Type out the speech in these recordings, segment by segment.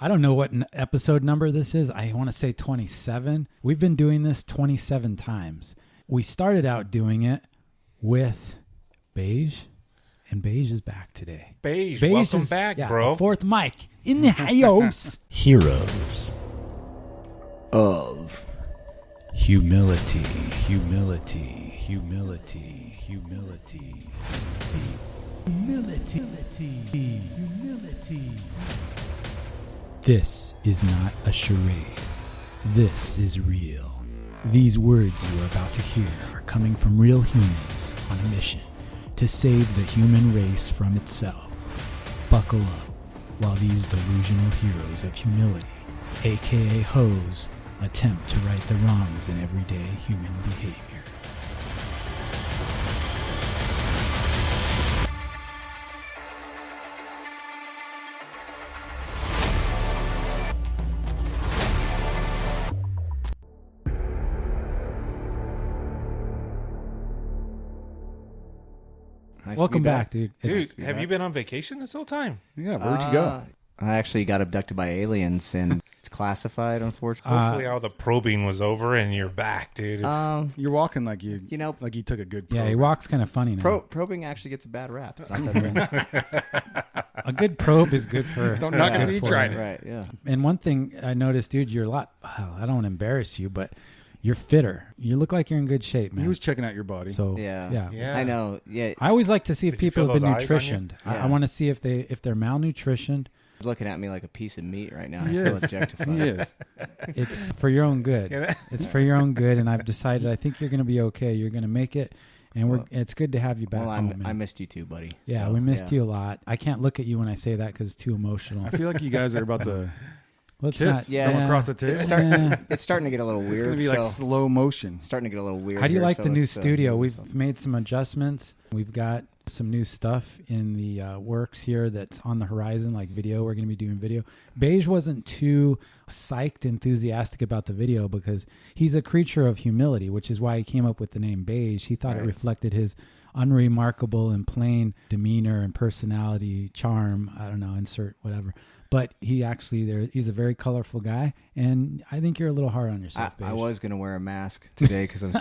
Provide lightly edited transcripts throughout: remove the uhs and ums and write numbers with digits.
I don't know what episode number this is. I want to say 27. We've been doing this 27 times. We started out doing it with Beige, and Beige is back today. Beige welcome back, bro. Fourth mic in the house. Heroes of Humility, humility, humility, humility, humility, humility. This is not a charade. This is real. These words you are about to hear are coming from real humans on a mission to save the human race from itself. Buckle up while these delusional heroes of humility, aka hoes, attempt to right the wrongs in everyday human behavior. Nice Welcome back, dude. Dude, have you been on vacation this whole time? Yeah, where'd you go? I actually got abducted by aliens, and it's classified, unfortunately. Hopefully all the probing was over and you're back, dude. You're walking like you know, like you took a good probe. Yeah, he walks kind of funny now. Probing actually gets a bad rap. It's not that bad. A good probe is good for... Don't knock it till you try it. Right, yeah. And one thing I noticed, dude, you're a lot... Well, I don't want to embarrass you, but you're fitter. You look like you're in good shape, man. He was checking out your body. So, Yeah. I know. Yeah. I always like to see if Did you people feel have been those eyes on you? nutritioned. Yeah. I want to see if they're malnutritioned. He's looking at me like a piece of meat right now. I Yes. feel objectified. He is. It's for your own good. It's for your own good, and I've decided I think you're going to be okay. You're going to make it, and it's good to have you back Well, home, man. I missed you too, buddy. Yeah, So, we missed you a lot. I can't look at you when I say that because it's too emotional. I feel like you guys are about to Let's kiss not. Yeah, come across the table. It's starting to get a little weird. It's going to be like slow motion. starting to get a little weird. How do you here, like so the new it's, studio? so- We've made some adjustments. We've got some new stuff in the works here that's on the horizon, like video. We're going to be doing video. Beige wasn't too psyched, enthusiastic about the video because he's a creature of humility, which is why he came up with the name Beige. He thought it reflected his unremarkable and plain demeanor and personality, charm. I don't know, insert whatever. But he actually, he's a very colorful guy, and I think you're a little hard on yourself, Beige. I was going to wear a mask today because I'm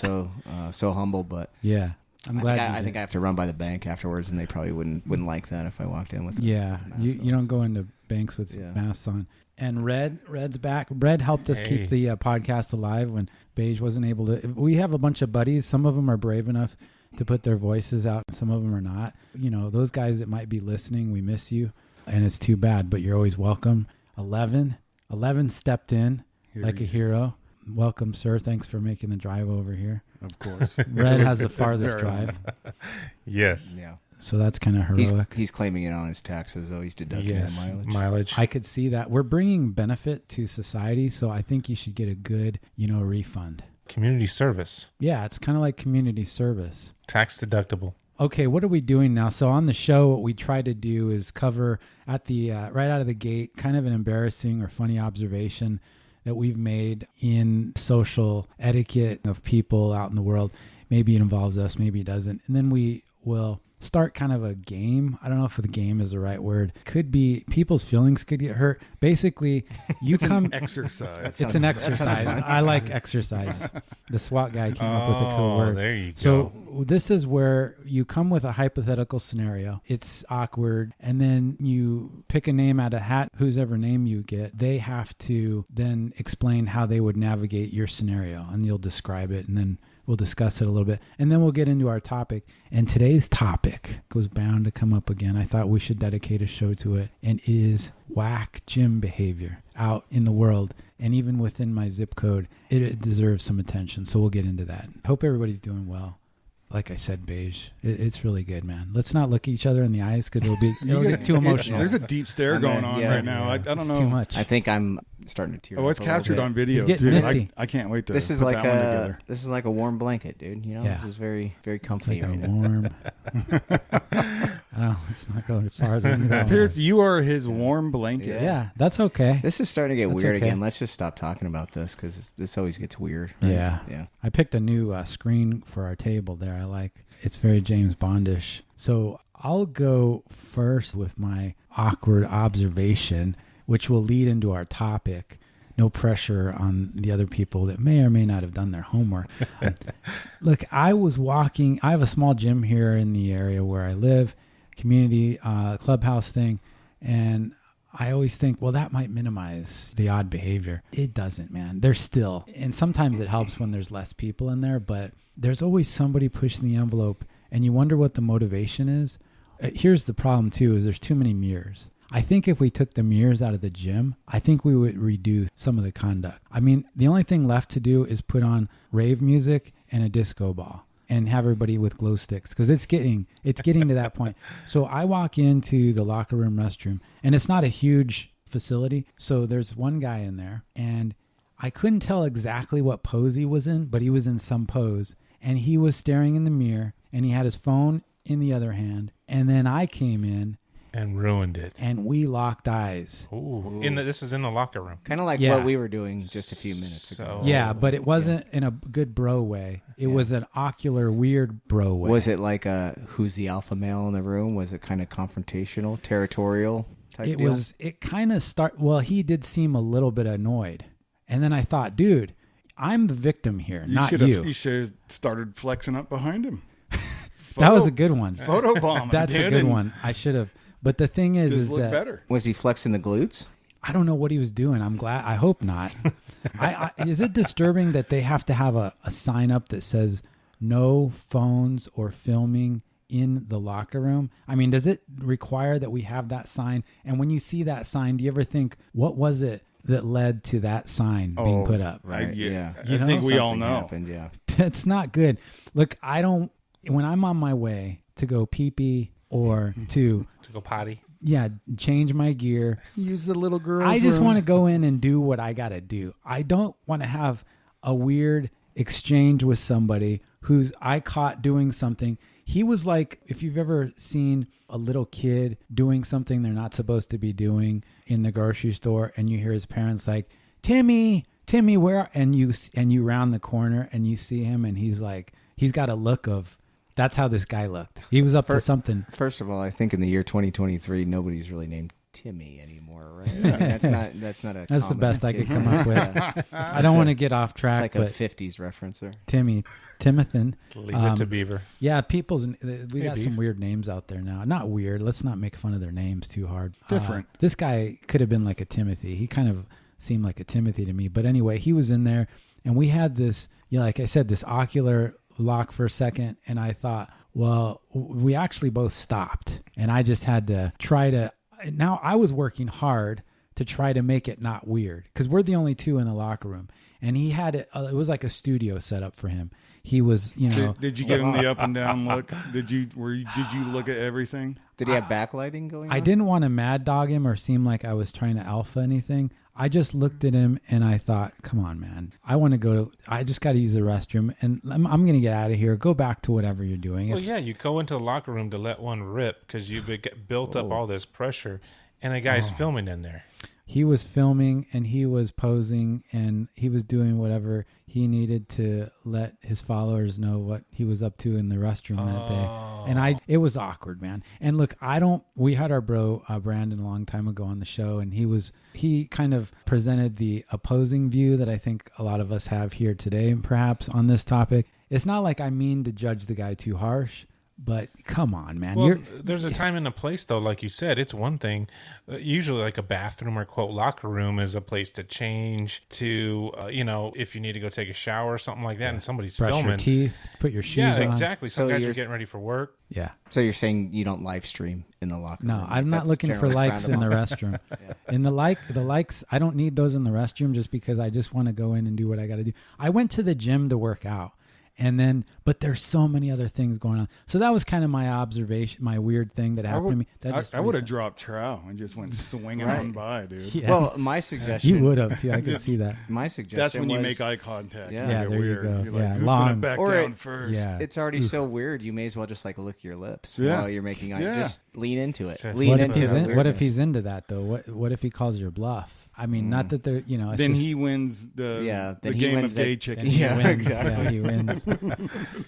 so humble, but Yeah. I'm glad I think I have to run by the bank afterwards, and they probably wouldn't like that if I walked in with a Yeah, mask you on. don't go into banks with Yeah. masks on. And Red's back. Red helped us keep the podcast alive when Beige wasn't able to. We have a bunch of buddies. Some of them are brave enough to put their voices out. Some of them are not. You know, those guys that might be listening, we miss you, and it's too bad, but you're always welcome. 11 stepped in like a hero. Welcome, sir. Thanks for making the drive over here. Of course. Red has the farthest Very drive, Yes. Yeah. so that's kind of heroic. He's claiming it on his taxes, though. He's deducting Yes. the mileage. Mileage. I could see that. We're bringing benefit to society, so I think you should get a good, refund. Community service. Yeah, it's kind of like community service. Tax deductible. Okay, what are we doing now? So on the show, what we try to do is cover at the right out of the gate kind of an embarrassing or funny observation that we've made in social etiquette of people out in the world. Maybe it involves us, maybe it doesn't. And then we will start kind of a game. I don't know if the game is the right word. Could be people's feelings could get hurt. Basically, you come... Exercise. It's an exercise. I like exercise. The SWAT guy came up with a cool word. There you go. So this is where you come with a hypothetical scenario. It's awkward. And then you pick a name out of a hat. Whose ever name you get, they have to then explain how they would navigate your scenario. And you'll describe it. And then we'll discuss it a little bit. And then we'll get into our topic. And today's topic was bound to come up again. I thought we should dedicate a show to it. And it is whack gym behavior out in the world. And even within my zip code, it deserves some attention. So we'll get into that. Hope everybody's doing well. Like I said, Beige, it's really good, man. Let's not look each other in the eyes because it'll get too emotional. There's a deep stare going on right now. I don't know. Too much. I think I'm starting to tear up. Oh, it's a little captured bit. on video, He's getting too. misty. I can't wait to This is put like that one together. this is like a warm blanket, dude. You know, Yeah. this is very, very It's comfy like a right now. warm. Let's not go farther into that one. Pierce, you are his warm blanket. Yeah, that's okay. This is starting to get That's weird okay. again. Let's just stop talking about this because this always gets weird. Yeah. Yeah. I picked a new screen for our table there. I like it's very James Bondish. So I'll go first with my awkward observation. which will lead into our topic. No pressure on the other people that may or may not have done their homework. Look, I was walking. I have a small gym here in the area where I live, community clubhouse thing, and I always think, well, that might minimize the odd behavior. It doesn't, man. There's still, and sometimes it helps when there's less people in there, but there's always somebody pushing the envelope, and you wonder what the motivation is. Here's the problem, too, is there's too many mirrors. I think if we took the mirrors out of the gym, I think we would reduce some of the conduct. I mean, the only thing left to do is put on rave music and a disco ball and have everybody with glow sticks, because it's getting to that point. So I walk into the locker room restroom, and it's not a huge facility. So there's one guy in there, and I couldn't tell exactly what pose he was in, but he was in some pose, and he was staring in the mirror, and he had his phone in the other hand. And then I came in and ruined it. And we locked eyes. Ooh. This is in the locker room. Kind of like what we were doing just a few minutes ago. Yeah, but it wasn't in a good bro way. It was an ocular, weird bro way. Was it like who's the alpha male in the room? Was it kind of confrontational, territorial type deal? It kind of well, he did seem a little bit annoyed. And then I thought, dude, I'm the victim here, not you. You should have started flexing up behind him. That was a good one. Photobomb. That's a good one. I should have. But the thing is that better. Was he flexing the glutes? I don't know what he was doing. I'm glad. I hope not. Is it disturbing that they have to have a sign up that says no phones or filming in the locker room? I mean, does it require that we have that sign? And when you see that sign, do you ever think, what was it that led to that sign being put up? Right. I think we all know. Happened, yeah. It's not good. Look, when I'm on my way to go pee-pee or to go potty. Yeah, change my gear. Use the little girl's I just room. want to go in and do what I got to do. I don't want to have a weird exchange with somebody who's I caught doing something. He was like, if you've ever seen a little kid doing something they're not supposed to be doing in the grocery store, and you hear his parents like, Timmy, where? And you round the corner and you see him, and he's got a look of, that's how this guy looked. He was up to something. First of all, I think in the year 2023, nobody's really named Timmy anymore, right? I mean, that's not a. That's the best I could come up with. I don't want to get off track. It's like a 50s reference there. Timothy. Leave it to Beaver. Yeah, we got some weird names out there now. Not weird. Let's not make fun of their names too hard. Different. This guy could have been like a Timothy. He kind of seemed like a Timothy to me. But anyway, he was in there, and we had this, like I said, this ocular lock for a second, and I thought, well, we actually both stopped, and I just had to now I was working hard to try to make it not weird, because we're the only two in the locker room, and he had it was like a studio set up for him. He was, Did you give him the up and down look? Did you look at everything? Did he have backlighting going on? I didn't want to mad dog him or seem like I was trying to alpha anything. I just looked at him and I thought, come on, man. I just got to use the restroom, and I'm going to get out of here. Go back to whatever you're doing. Well, you go into the locker room to let one rip because you've built up all this pressure, and a guy's filming in there. He was filming, and he was posing, and he was doing whatever he needed to let his followers know what he was up to in the restroom that day. And it was awkward, man. And look, we had our bro Brandon a long time ago on the show, and he kind of presented the opposing view that I think a lot of us have here today, perhaps on this topic. It's not like I mean to judge the guy too harsh, but come on, man. Well, there's a time and a place, though. Like you said, it's one thing. Usually, like a bathroom or quote locker room is a place to change. To if you need to go take a shower or something like that, and somebody's brush filming, your teeth, put your shoes on. Yeah, exactly. Some So guys are getting ready for work. Yeah. So you're saying you don't live stream in the locker room? No, I'm not That's looking for generally likes in frowned the upon. restroom. And the likes, I don't need those in the restroom just because I just want to go in and do what I got to do. I went to the gym to work out. But there's so many other things going on. So that was kind of my observation, my weird thing that happened to me. I would have dropped trow and just went swinging on by, dude. Yeah. Well, my suggestion. You would have too. I could see that. My suggestion. That's when you was- make eye contact. Yeah. You Yeah, get there you weird. go. You're like, Yeah, who's long- gonna back Or down it- first? Yeah. It's already so weird. You may as well just lick your lips Yeah. while you're making eye. Yeah. Just lean into it. Just- Lean What if, into he's the what if weirdness. he's into that though? What if he calls your bluff? I mean, not that they're, it's Then just- he wins the then he game wins of gay that- chicken. and he Yeah, wins. exactly. Yeah, he wins.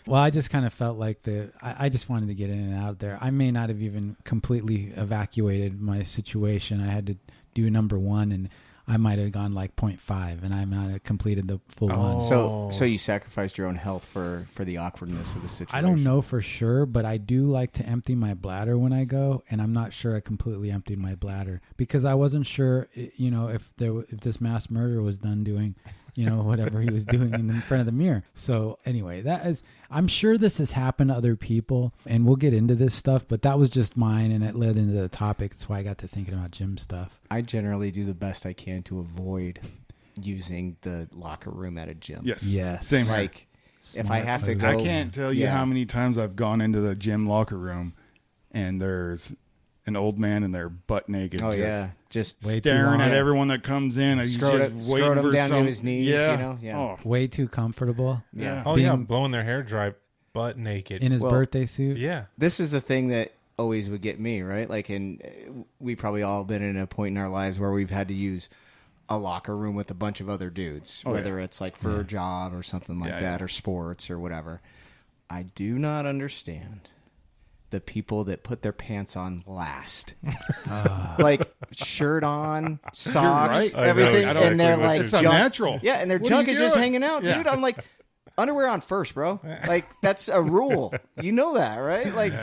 Well, I just kind of felt like I just wanted to get in and out there. I may not have even completely evacuated my situation. I had to do number 1, and I might have gone like 0.5, and I might have completed the full one. So you sacrificed your own health for the awkwardness of the situation. I don't know for sure, but I do like to empty my bladder when I go, and I'm not sure I completely emptied my bladder because I wasn't sure, if this mass murderer was done doing, whatever he was doing in front of the mirror. So anyway, I'm sure this has happened to other people, and we'll get into this stuff, but that was just mine, and it led into the topic. That's why I got to thinking about gym stuff. I generally do the best I can to avoid using the locker room at a gym. Yes. Same here. Like, if I have to go... I can't tell you how many times I've gone into the gym locker room and there's an old man and they're butt naked. Just staring at everyone that comes in. He's just waiting for down to his knees, Oh. Way too comfortable. Yeah. Oh, blowing their hair dry, butt naked. In his birthday suit. Yeah. This is the thing that always would get me, right? Like, we probably all been in a point in our lives where we've had to use a locker room with a bunch of other dudes, whether it's like for a job or something like that, or sports or whatever. I do not understand the people that put their pants on last. Like, shirt on, socks, everything, and they're like it's junk. unnatural. Yeah, and their junk is just hanging out, dude. I'm like, underwear on first, bro. Like, that's a rule. You know that, right? Like,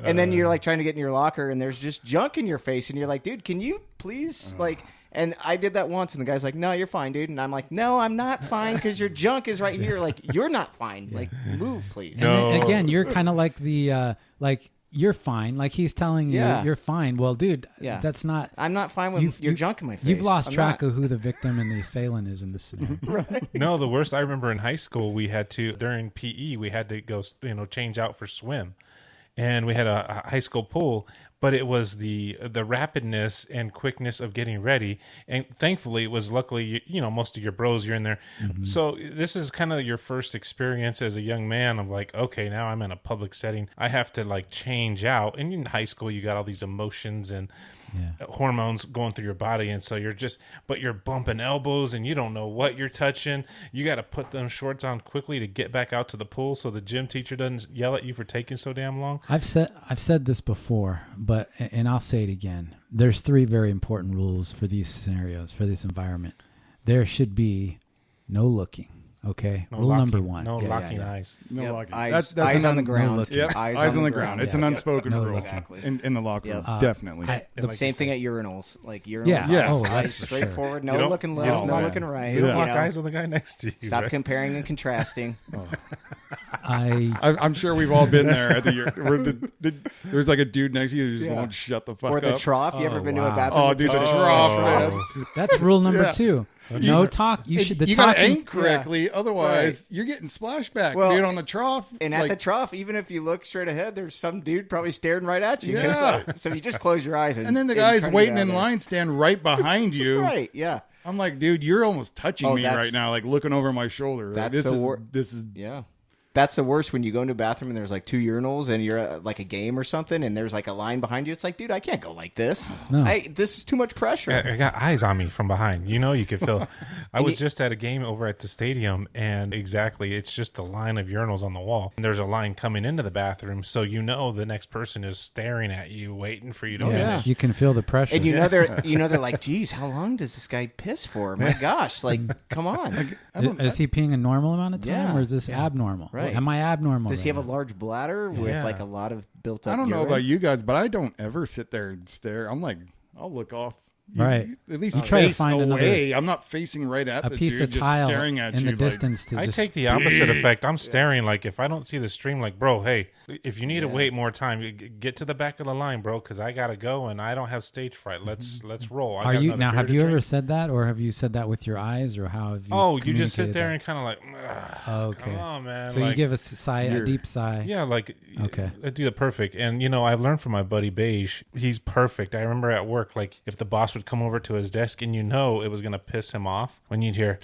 and then you're like trying to get in your locker and there's just junk in your face and you're like, dude, can you please and I did that once and the guy's like, no, you're fine, dude. And I'm like, no, I'm not fine because your junk is right here. Like, you're not fine. Like, move, please. No. And again, you're kind of like the, you're fine. Like, he's telling you you're fine. Well, dude, that's not... I'm not fine with your junk in my face. You've lost track of who the victim and the assailant is in this scenario. Right. No, the worst, I remember in high school, we had to, during PE, we had to go, change out for swim. And we had a high school pool, but it was the rapidness and quickness of getting ready. And thankfully, it was luckily, most of your bros, you're in there. Mm-hmm. So this is kind of your first experience as a young man of like, okay, now I'm in a public setting. I have to like change out. And in high school, you got all these emotions and hormones going through your body. And so but you're bumping elbows and you don't know what you're touching. You got to put them shorts on quickly to get back out to the pool so the gym teacher doesn't yell at you for taking so damn long. I've said this before, and I'll say it again. There's 3 very important rules for these scenarios, for this environment. There should be no looking. Okay, no rule locking, number 1. No locking eyes. No locking. Eyes, That's eyes on the ground. looking. Yep. Eyes on the ground. It's an unspoken rule. Exactly. In the locker room. Definitely. Same thing at urinals. Like, urinals. Yeah. Oh, eyes that's for straightforward. sure. No looking left. No looking right. You don't lock eyes with the guy next to you. Stop right? comparing and contrasting. I'm sure we've all been there at the there's like a dude next to you who just won't shut the fuck up. Or the trough. You ever been to a bathroom? Oh, dude, the trough, man. That's rule number 2. No talk. You got to aim correctly, otherwise you're getting splashback. Dude, on the trough. And at the trough, even if you look straight ahead, there's some dude probably staring right at you. Yeah. So you just close your eyes. And then the guy's waiting in line, stand right behind you. Right, yeah. I'm like, dude, you're almost touching me right now, like looking over my shoulder. That's this is That's the worst when you go into a bathroom and there's like 2 urinals and you're at like a game or something and there's like a line behind you. It's like, dude, I can't go like this. No. This is too much pressure. I got eyes on me from behind. You could feel. I was just at a game over at the stadium, and it's just a line of urinals on the wall. And there's a line coming into the bathroom, so the next person is staring at you, waiting for you to finish. You can feel the pressure. And they're like, geez, how long does this guy piss for? My gosh, like, come on. Is he peeing a normal amount of time, Yeah. or is this abnormal? Right. Am I abnormal? Does he have a large bladder with like a lot of built up I don't know urine? about you guys, but I don't ever sit there and stare. I'm like, I'll look off. Right. At least You try to face find away. I'm not facing right at a the piece dude of just tile staring at in you. the distance to I just take the opposite effect. I'm staring like if I don't see the stream, like, bro, hey, if you need to wait more time, get to the back of the line, bro, because I gotta go and I don't have stage fright. Let's roll. Have you ever said that, or have you said that with your eyes, or how have you? Oh, you just sit there that? and kind of like, okay, come on, man. So you give a deep sigh. Yeah, like okay, I do the perfect. And I've learned from my buddy Beige. He's perfect. I remember at work, like if the boss would come over to his desk and it was gonna piss him off when you'd hear,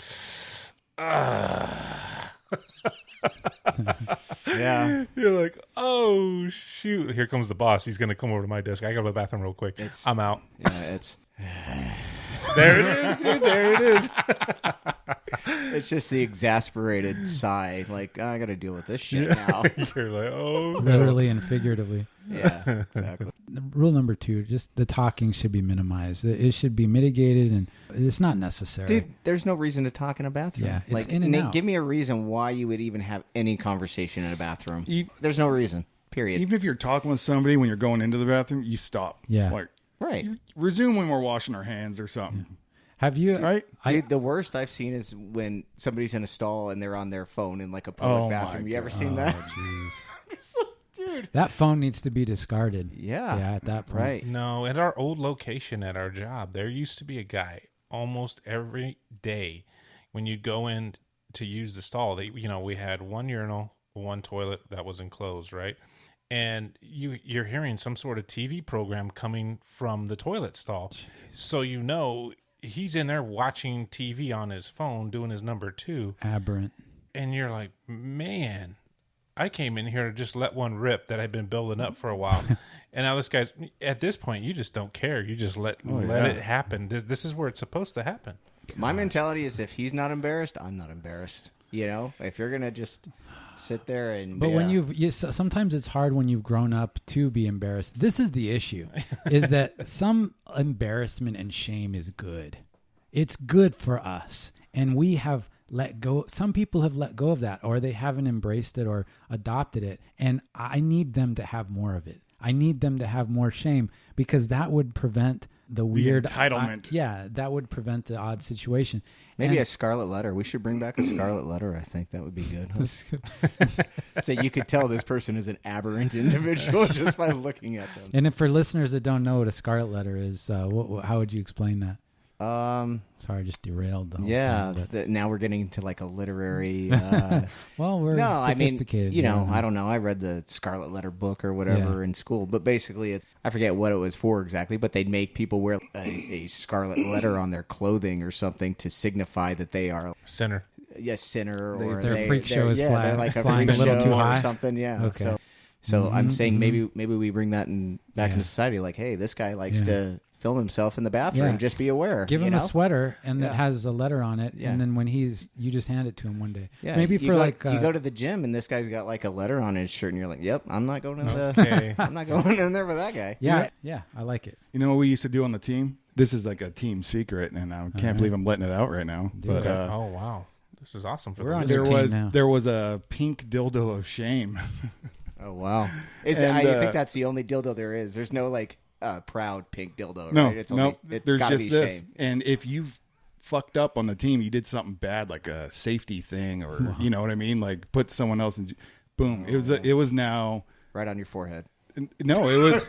Yeah. You're like, oh shoot, here comes the boss. He's gonna come over to my desk. I go to the bathroom real quick. I'm out. Yeah, it's There it is, dude. There it is. it's just the exasperated sigh. Like, I got to deal with this shit now. You're like, oh, literally and figuratively. Yeah, exactly. rule number 2, just the talking should be minimized. It should be mitigated, and it's not necessary. Dude, there's no reason to talk in a bathroom. Yeah, it's like, in and Nate, out. give me a reason why you would even have any conversation in a bathroom. There's no reason. Period. Even if you're talking with somebody when you're going into the bathroom, you stop. Yeah. Like, right. you resume when we're washing our hands or something. Yeah. Have you? Right? Dude, the worst I've seen is when somebody's in a stall and they're on their phone in like a public bathroom. You ever seen that? Jeez. Dude. That phone needs to be discarded. Yeah. Yeah, at that point. Right. No, at our old location at our job, there used to be a guy almost every day when you'd go in to use the stall. We had one urinal, one toilet that was enclosed, right? And you're hearing some sort of TV program coming from the toilet stall. Jeez. So he's in there watching TV on his phone, doing his number 2. Aberrant. And you're like, man, I came in here to just let one rip that had been building up for a while. And now this guy's, at this point, you just don't care. You just let it happen. This is where it's supposed to happen. My mentality is if he's not embarrassed, I'm not embarrassed. If you're going to just sit there and... But when sometimes it's hard when you've grown up to be embarrassed. This is the issue, is that some embarrassment and shame is good. It's good for us. And we have let go. Some people have let go of that, or they haven't embraced it or adopted it. And I need them to have more of it. I need them to have more shame, because that would prevent the weird entitlement. That would prevent the odd situation. Maybe a scarlet letter. We should bring back a scarlet letter. I think that would be good. So you could tell this person is an aberrant individual just by looking at them. And if for listeners that don't know what a scarlet letter is, how would you explain that? Sorry, I just derailed the whole thing. Now we're getting into like a literary... well, we're sophisticated. I don't know. I read the Scarlet Letter book or whatever in school, but basically, I forget what it was for exactly, but they'd make people wear a scarlet letter on their clothing or something to signify that they are... Sinner. Yes, sinner. Or their freak show is they're like flying a a little too high or something, yeah. Okay. So I'm saying maybe we bring that back into society, like, hey, this guy likes to... film himself in the bathroom. Yeah. Just be aware. Give him a sweater and that has a letter on it, and then when you just hand it to him one day. Yeah, maybe you go to the gym and this guy's got like a letter on his shirt, and you're like, "Yep, I'm not going to I'm not going in there with that guy." Yeah, I like it. You know what we used to do on the team? This is like a team secret, and I can't believe I'm letting it out right now. But oh wow, this is awesome for there was a pink dildo of shame. Oh wow! I think that's the only dildo there is. There's no like proud pink dildo. Right? There's just this. Shame. And if you fucked up on the team, you did something bad, like a safety thing, or you know what I mean, like put someone else in. Boom! It was now right on your forehead. No, it was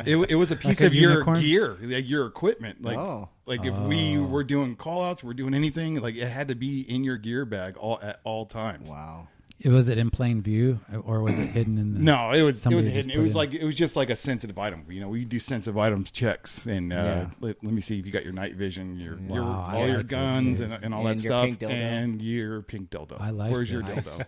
it was a piece of your gear, like your equipment. Like if we were doing call outs, we're doing anything, like it had to be in your gear bag at all times. Wow. Was it in plain view, or was it hidden in the... No, it was hidden. It was just like a sensitive item. We do sensitive items checks, and let me see if you got your night vision, all your guns and all that stuff, and your pink dildo. I like. Where's your dildo?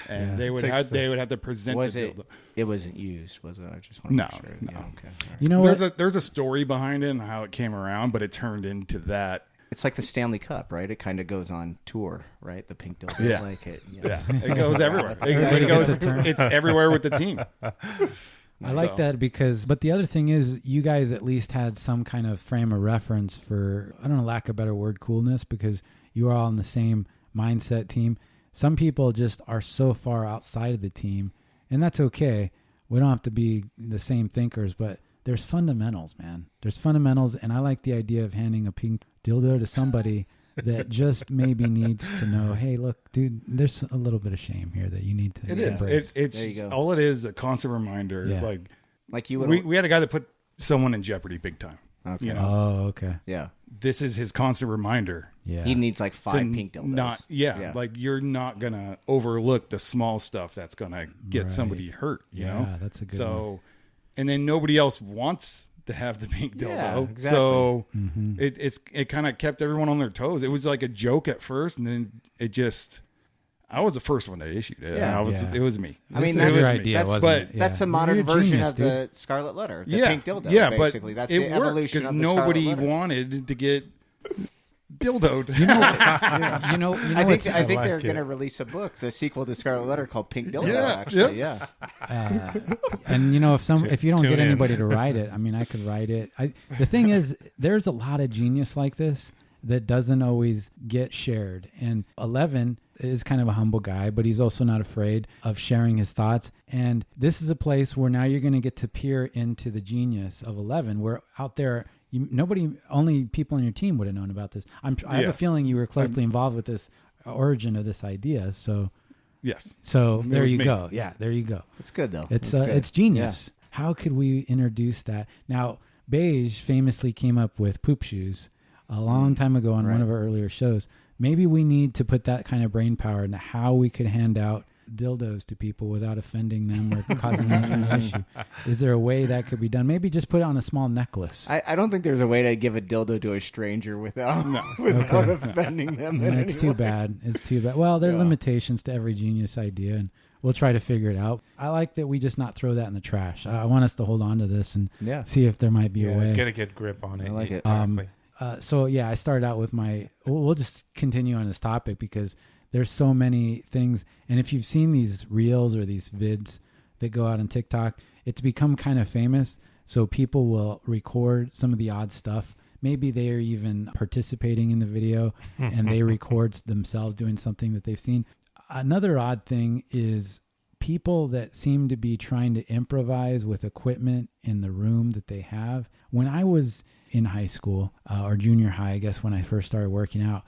And they would have to present the dildo. It wasn't used, was it? I just want to make sure. No. Yeah, okay. Right. You know there's a story behind it and how it came around, but it turned into that. It's like the Stanley Cup, right? It kind of goes on tour, right? The pink dildo. Yeah. Like it. Yeah. It goes everywhere. It's everywhere with the team. I like that but the other thing is, you guys at least had some kind of frame of reference for, I don't know, lack of a better word, coolness, because you are all in the same mindset team. Some people just are so far outside of the team, and that's okay. We don't have to be the same thinkers, but there's fundamentals, man. There's fundamentals, and I like the idea of handing a pink dildo to somebody that just maybe needs to know, hey, look, dude, there's a little bit of shame here that you need to embrace. It's there you go. All it is, a constant reminder. Yeah. Like you would. We had a guy that put someone in jeopardy big time. Okay. You know? Oh, okay. Yeah. This is his constant reminder. Yeah. He needs like 5 pink dildos. Like you're not going to overlook the small stuff that's going to get somebody hurt, you know? Yeah, that's a good one. And then nobody else wants to have the pink dildo. Yeah, exactly. So it kind of kept everyone on their toes. It was like a joke at first, and then I was the first one that issued it. Yeah. It was me. I mean, that's your idea, that's the modern version of the Scarlet Letter, the pink dildo. Yeah, basically. But that's the evolution because of the nobody Scarlet Letter. wanted to get dildo. You know. I think they're going to release a book, the sequel to Scarlet Letter called Pink Dildo. Yeah. And if you don't get anybody to write it, I mean, I could write it. The thing is, there's a lot of genius like this that doesn't always get shared. And 11 is kind of a humble guy, but he's also not afraid of sharing his thoughts. And this is a place where now you're going to get to peer into the genius of 11. Where out there, only people on your team would have known about this. I have a feeling you were closely involved with this origin of this idea. So yes. So there you go. Yeah, there you go. It's good though. It's genius. Yeah. How could we introduce that? Now, Beige famously came up with poop shoes a long time ago on one of our earlier shows. Maybe we need to put that kind of brain power into how we could hand out dildos to people without offending them or causing any kind of issue. Is there a way that could be done? Maybe just put it on a small necklace. I don't think there's a way to give a dildo to a stranger without offending them. It's too bad. It's too bad. Well, there are limitations to every genius idea, and we'll try to figure it out. I like that we just not throw that in the trash. I want us to hold on to this and see if there might be a way. Get a good grip on it. I like it. Exactly. I started out with we'll just continue on this topic because there's so many things. And if you've seen these reels or these vids that go out on TikTok, it's become kind of famous. So people will record some of the odd stuff. Maybe they are even participating in the video and they record themselves doing something that they've seen. Another odd thing is people that seem to be trying to improvise with equipment in the room that they have. When I was in high school or junior high, I guess when I first started working out,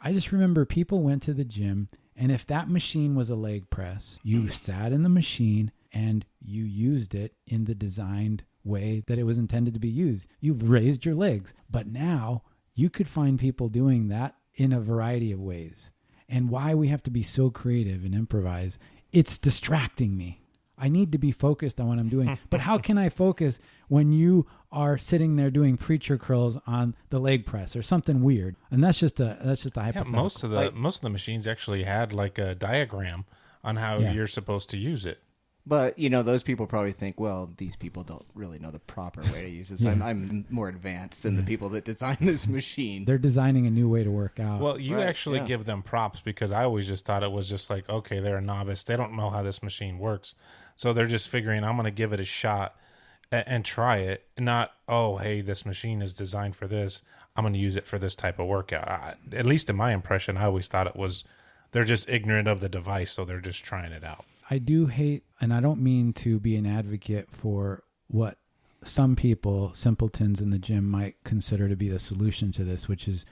I just remember people went to the gym, and if that machine was a leg press, you sat in the machine and you used it in the designed way that it was intended to be used. You raised your legs. But now you could find people doing that in a variety of ways. And why we have to be so creative and improvise, it's distracting me. I need to be focused on what I'm doing. But how can I focus when you are sitting there doing preacher curls on the leg press or something weird? And that's just a hypothetical. Most of the machines actually had like a diagram on how you're supposed to use it. But, those people probably think, well, these people don't really know the proper way to use this. I'm more advanced than the people that designed this machine. They're designing a new way to work out. Well, you actually give them props because I always just thought it was just like, okay, they're a novice. They don't know how this machine works. So they're just figuring, I'm going to give it a shot and try it. Not, oh, hey, this machine is designed for this. I'm going to use it for this type of workout. At least in my impression, I always thought it was, they're just ignorant of the device, so they're just trying it out. I do hate, and I don't mean to be an advocate for what some people, simpletons in the gym, might consider to be the solution to this, which is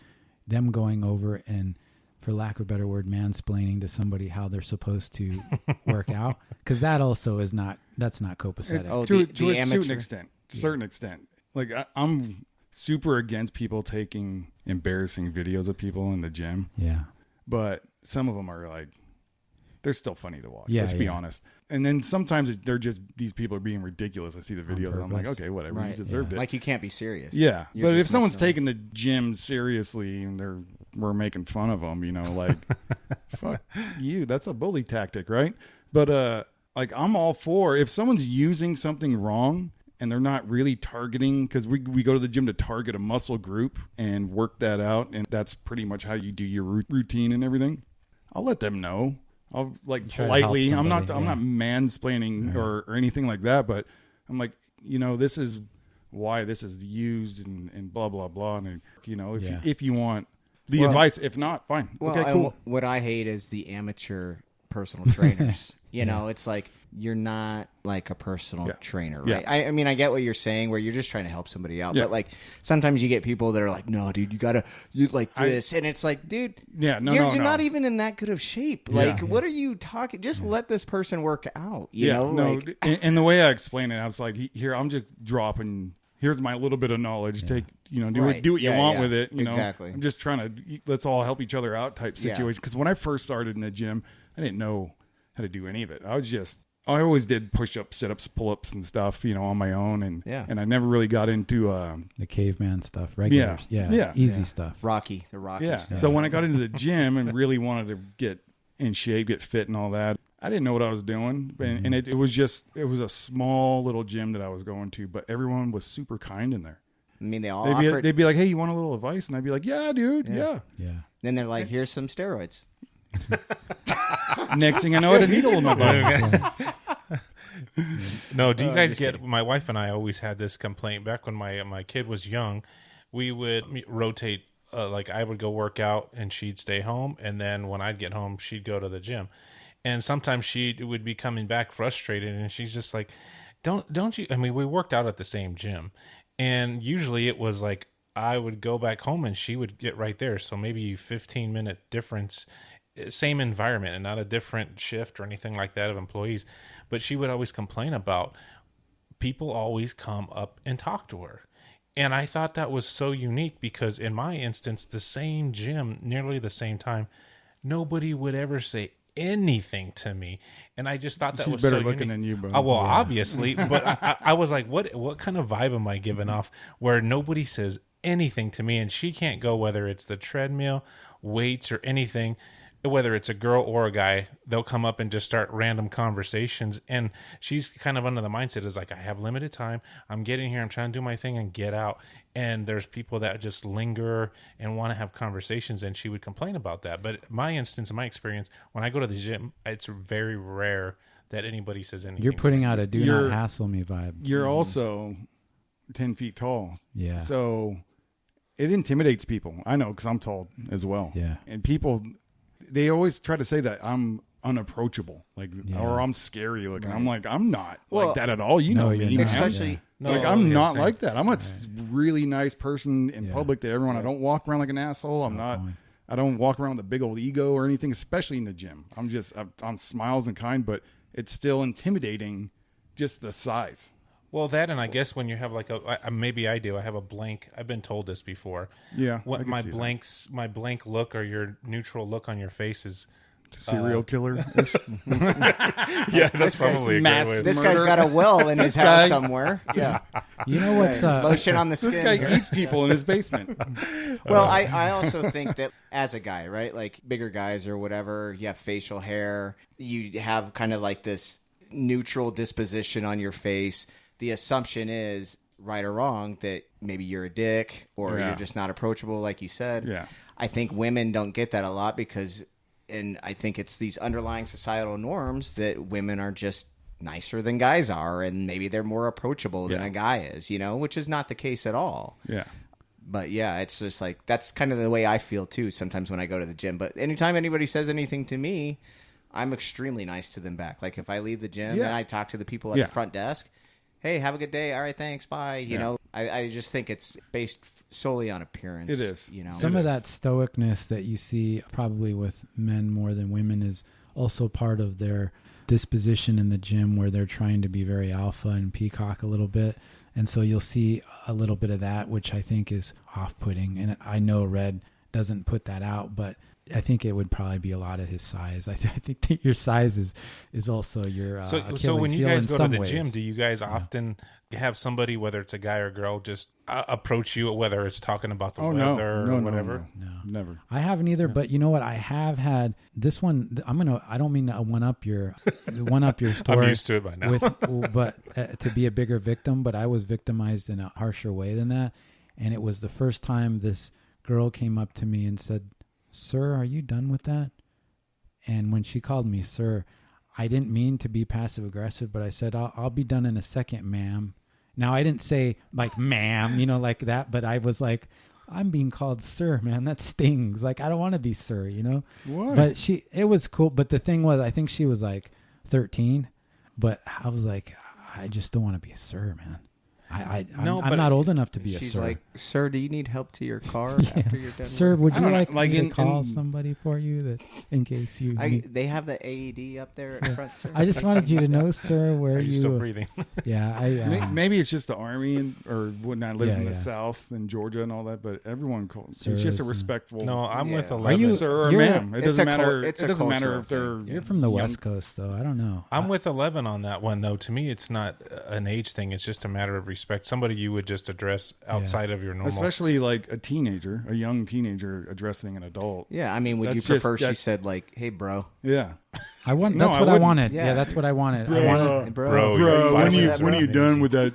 them going over and, for lack of a better word, mansplaining to somebody how they're supposed to work out. Because that also is that's not copacetic. To a certain extent. Like, I'm super against people taking embarrassing videos of people in the gym. Yeah. But some of them are like, they're still funny to watch. Let's be honest. And then sometimes they're just, these people are being ridiculous. I see the videos and I'm like, okay, whatever. You deserved it. Like, you can't be serious. Yeah. But if someone's taking the gym seriously and we're making fun of them, like, fuck you. That's a bully tactic, right? But like, I'm all for, if someone's using something wrong and they're not really targeting, because we go to the gym to target a muscle group and work that out, and that's pretty much how you do your routine and everything, I'll let them know. I'll politely, I'm not mansplaining or anything like that, but I'm like, this is why this is used and blah, blah, blah. And, if you want the advice, if not, fine. Well, okay, cool. What I hate is the amateur personal trainers. It's like, you're not like a personal trainer, right? Yeah. I mean, I get what you're saying, where you're just trying to help somebody out, but like, sometimes you get people that are like, no, dude, you like this, and it's like, dude, you're not even in that good of shape. Like, what are you talking? Just let this person work out, you know? Like, and the way I explain it, I was like, here, I'm just dropping. Here's my little bit of knowledge. Take, do what you want with it. Exactly. I'm just trying to, let's all help each other out type situation. Because when I first started in the gym, I didn't know how to do any of it. I always did push-ups, sit-ups, pull-ups and stuff, on my own. And I never really got into the caveman stuff, regular. Easy stuff. The Rocky stuff. So when I got into the gym and really wanted to get in shape, get fit and all that, I didn't know what I was doing. And it was a small little gym that I was going to, but everyone was super kind in there. I mean, they all they'd be like, "Hey, you want a little advice?" And I'd be like, "Yeah, dude, yeah." Then they're like, "Here's some steroids." Next thing I know, I had a needle in my body. No, do you guys get? My wife and I always had this complaint back when my kid was young. We would rotate. Like I would go work out and she'd stay home, and then when I'd get home, she'd go to the gym. And sometimes she would be coming back frustrated, and she's just like, "Don't you?" I mean, we worked out at the same gym, and usually it was like I would go back home and she would get right there. So maybe 15-minute difference, same environment, and not a different shift or anything like that of employees. But she would always complain about people always come up and talk to her. And I thought that was so unique because in my instance, the same gym, nearly the same time, nobody would ever say anything to me. And I just thought that She's was better so looking unique. than you, bro. Well, obviously. But I was like, what kind of vibe am I giving off where nobody says anything to me? And she can't go, whether it's the treadmill, weights, or anything. Whether it's a girl or a guy, they'll come up and just start random conversations. And she's kind of under the mindset is like, I have limited time. I'm getting here. I'm trying to do my thing and get out. And there's people that just linger and want to have conversations. And she would complain about that. But my instance, in my experience, when I go to the gym, it's very rare that anybody says anything. You're putting out a do not hassle me vibe. You're also 10 feet tall. Yeah. So it intimidates people. I know because I'm tall as well. Yeah. And people... They always try to say that I'm unapproachable, or I'm scary looking. Right. I'm like, I'm not like that at all. You know me, man. Especially, I'm not like that. I'm a really nice person in public to everyone. I don't walk around like an asshole. I don't walk around with a big old ego or anything, especially in the gym. I'm smiles and kind, but it's still intimidating, just the size. Well, that, and I guess when you have like maybe I do. I have a blank. I've been told this before. Yeah, what my blank look or your neutral look on your face is. Serial killer. Yeah, that's probably a great way. This guy's got a well in his house somewhere. Yeah, you know what's lotion on the skin. This guy eats people in his basement. Well, I also think that as a guy, right, like bigger guys or whatever, you have facial hair. You have kind of like this neutral disposition on your face. The assumption is, right or wrong, that maybe you're a dick or you're just not approachable, like you said. Yeah. I think women don't get that a lot because, and I think it's these underlying societal norms that women are just nicer than guys are, and maybe they're more approachable than a guy is, which is not the case at all. Yeah. But yeah, it's just like, that's kind of the way I feel too sometimes when I go to the gym. But anytime anybody says anything to me, I'm extremely nice to them back. Like if I leave the gym and I talk to the people at the front desk, hey, have a good day. All right, thanks. Bye. You know, I just think it's based solely on appearance. It is. Some of that stoicness that you see probably with men more than women is also part of their disposition in the gym where they're trying to be very alpha and peacock a little bit. And so you'll see a little bit of that, which I think is off-putting. And I know Red doesn't put that out, but I think it would probably be a lot of his size. I think that your size is also your so when you guys go to the gym, do you guys often have somebody, whether it's a guy or girl, just approach you, whether it's talking about the weather or whatever? No, never. I haven't either, but you know what? I have had this one. I don't mean to one up your story. I'm used to it by now. But to be a bigger victim, but I was victimized in a harsher way than that. And it was the first time this girl came up to me and said, "Sir, are you done with that?" And when she called me sir, I didn't mean to be passive aggressive, but I said, I'll be done in a second, ma'am. Now, I didn't say like ma'am, like that, but I was like, I'm being called sir, man. That stings. Like, I don't want to be sir, What? But it was cool. But the thing was, I think she was like 13, but I was like, I just don't want to be a sir, man. I'm not old enough to be a sir. She's like, sir, do you need help to your car after you're done? Sir, would you like me to call somebody for you that in case you need... They have the AED up there at front, sir. I just wanted you to know, sir, where Are you still breathing? Yeah, maybe it's just the Army or whatnot lives in the South and Georgia and all that, but everyone calls sir. It's just a respectful. No, I'm with 11. Sir or ma'am? It doesn't matter. It doesn't matter if they're. You're from the West Coast, though. I don't know. I'm with 11 on that one, though. To me, it's not an age thing. It's just a matter of respect. Somebody you would just address outside of your normal. Especially like a young teenager addressing an adult. Yeah, I mean, would you prefer she said like, "Hey, bro"? Yeah, that's what I wanted. Yeah, that's what I wanted. Bro, when are you done with that?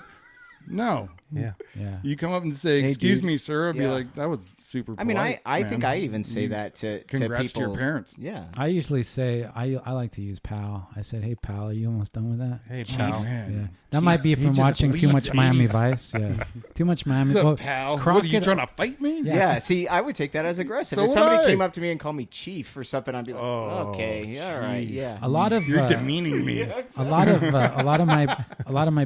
No, Yeah. You come up and say, Hey, excuse dude. me, sir. I'd be Yeah. like, that was super I mean, polite, I man. think I even say that to Congrats people. to your parents. Yeah. I usually say I like to use pal. I said, "Hey pal, are you almost done with that?" Hey, pal. Man. Yeah, that might be from just watching too much bleeds. Miami Vice. Yeah, too much Miami. What's up, well, pal? Crockett, What, are you trying to fight me? Yeah. See, I would take that as aggressive. So if would somebody I. came up to me and called me chief or something, I'd be like, okay, all right, chief. yeah. a lot of You're demeaning me. a lot of my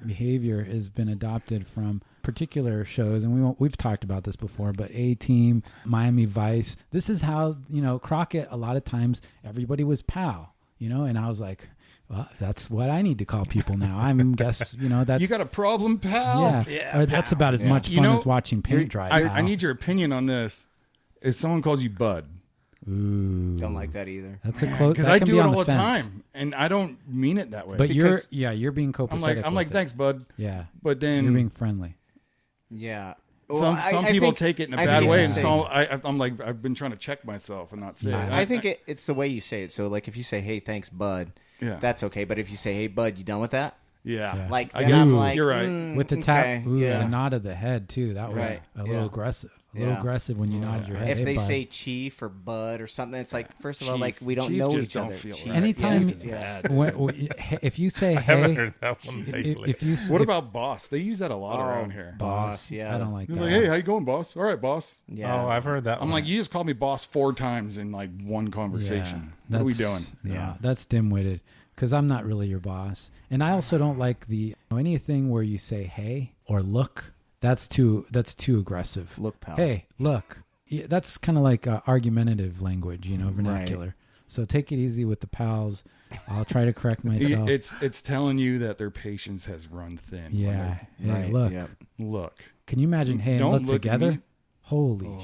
behavior has been adopted from particular shows, and we've talked about this before, but A-Team, Miami Vice. This is how, Crockett, a lot of times everybody was pal, and I was like, well, that's what I need to call people now. that's You got a problem, pal? yeah, that's about as much fun as watching paint dry. I need your opinion on this. If someone calls you bud, Ooh, Don't like that either. that's a close, because that I can do be it on all the fence. time, and I don't mean it that way. But because you're being copacetic. I'm like, with it. thanks, bud. Yeah, But then you're being friendly. Yeah. some I people think- take it in a I bad think way, it's and the so same. I'm like, I've been trying to check myself and not say Yeah. it. I think it's the way you say it. So, like, if you say, hey, thanks, bud, Yeah. that's okay. But if you say, hey, bud, you done with that? Yeah. Like, I then get I'm it. like, You're right. With the okay, tap, yeah. the nod of the head too. That was Right. a little Yeah. aggressive. A Yeah. little aggressive when you nod your head. If Hey, they bud. say chief or bud or something, it's like, first of all, Chief. like, we don't Chief know just each don't other. feel Chief. right. Anytime, Yeah. if you say I haven't hey, heard that one lately. if you What if about boss? They use that a lot around here. Boss, yeah. I don't like They're that. like, hey, how you going, boss? All right, boss. Yeah. Oh, I've heard that I'm one. like, you just called me boss 4 times in like one conversation. What are we doing? Yeah, that's dim-witted because I'm not really your boss, and I also don't like anything where you say hey or look. That's too aggressive. Look, pal. Hey, look. Yeah, that's kind of like argumentative language, vernacular. Right. So take it easy with the pals. I'll try to correct myself. It's telling you that their patience has run thin. Yeah. Hey, Right, look. yep. Look. Can you imagine? Hey, Don't and look look at together. me. Holy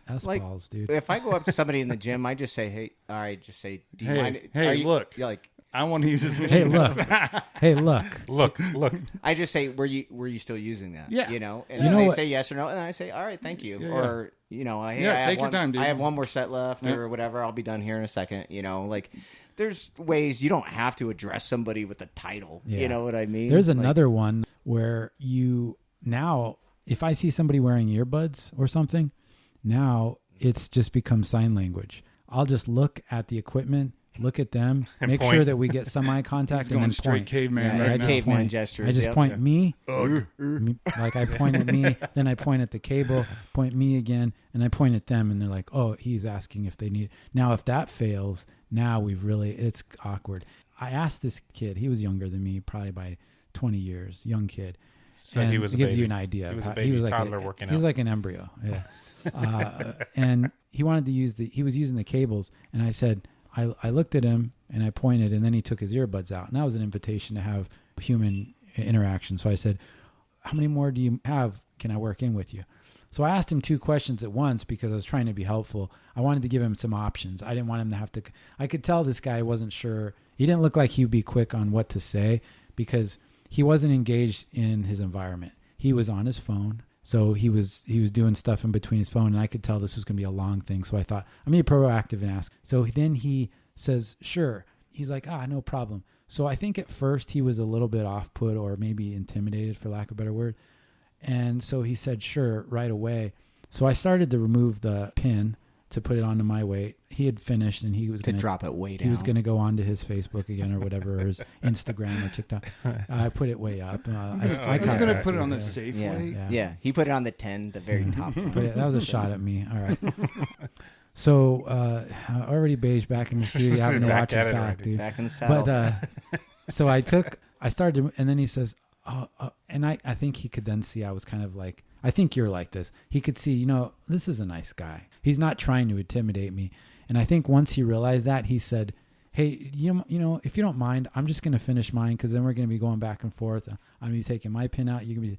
that's Like, balls, dude. If I go up to somebody in the gym, I just say, hey, all right, just say, do you Hey, mind? hey, are you, look. You're like, I want to use this Hey, machine. look. Hey, look. Look. I just say, were you still using that? Yeah. And You then know they what? say yes or no, and I say, all right, thank you. Yeah, Or, hey, Yeah, I take have your one, time, dude. I have one more set left Yeah. or whatever. I'll be done here in a second. Like, there's ways you don't have to address somebody with a title. Yeah. You know what I mean? There's Like, another one where if I see somebody wearing earbuds or something, now it's just become sign language. I'll just look at the equipment, look at them, And make point. sure that we get some eye contact, He's and going then straight point. caveman Yeah, right it's now. caveman Point. gestures. I just yep. point me, Ugh. like I point at me, then I point at the cable, point me again, and I point at them, and they're like, "Oh, he's asking if they need." Now, if that fails, now it's awkward. I asked this kid; he was younger than me, probably by 20 years, young kid. So and he was it a gives baby. you an idea. He was of a how- baby like toddler working He was out. like an embryo. Yeah. And he wanted to he was using the cables, and I said, I looked at him and I pointed, and then he took his earbuds out, and that was an invitation to have human interaction. So I said, how many more do you have? Can I work in with you? So I asked him 2 questions at once because I was trying to be helpful. I wanted to give him some options. I didn't want him to have to. I could tell this guy wasn't sure. He didn't look like he'd be quick on what to say because he wasn't engaged in his environment. He was on his phone. So he was doing stuff in between his phone, and I could tell this was going to be a long thing. So I thought, I'm going to be proactive and ask. So then he says, sure. He's like, no problem. So I think at first he was a little bit off-put or maybe intimidated, for lack of a better word. And so he said, sure, right away. So I started to remove the pin to put it onto my weight. He had finished, and he was to going to drop it way down. He was going to go onto his Facebook again or whatever, or his Instagram or TikTok. I put it way up. I was caught going to that put it too, on the yeah. safe Yeah. way. Yeah. He put it on the 10, the very top. That was a shot at me. All right. So already beige back in the studio, having to Back watch his at it back, already. dude. Back in the saddle. But so I started to, and then he says, and I think he could then see I was kind of like, I think you're like this. He could see, this is a nice guy. He's not trying to intimidate me. And I think once he realized that, he said, hey, if you don't mind, I'm just going to finish mine because then we're going to be going back and forth. I'm going to be taking my pin out. You can be.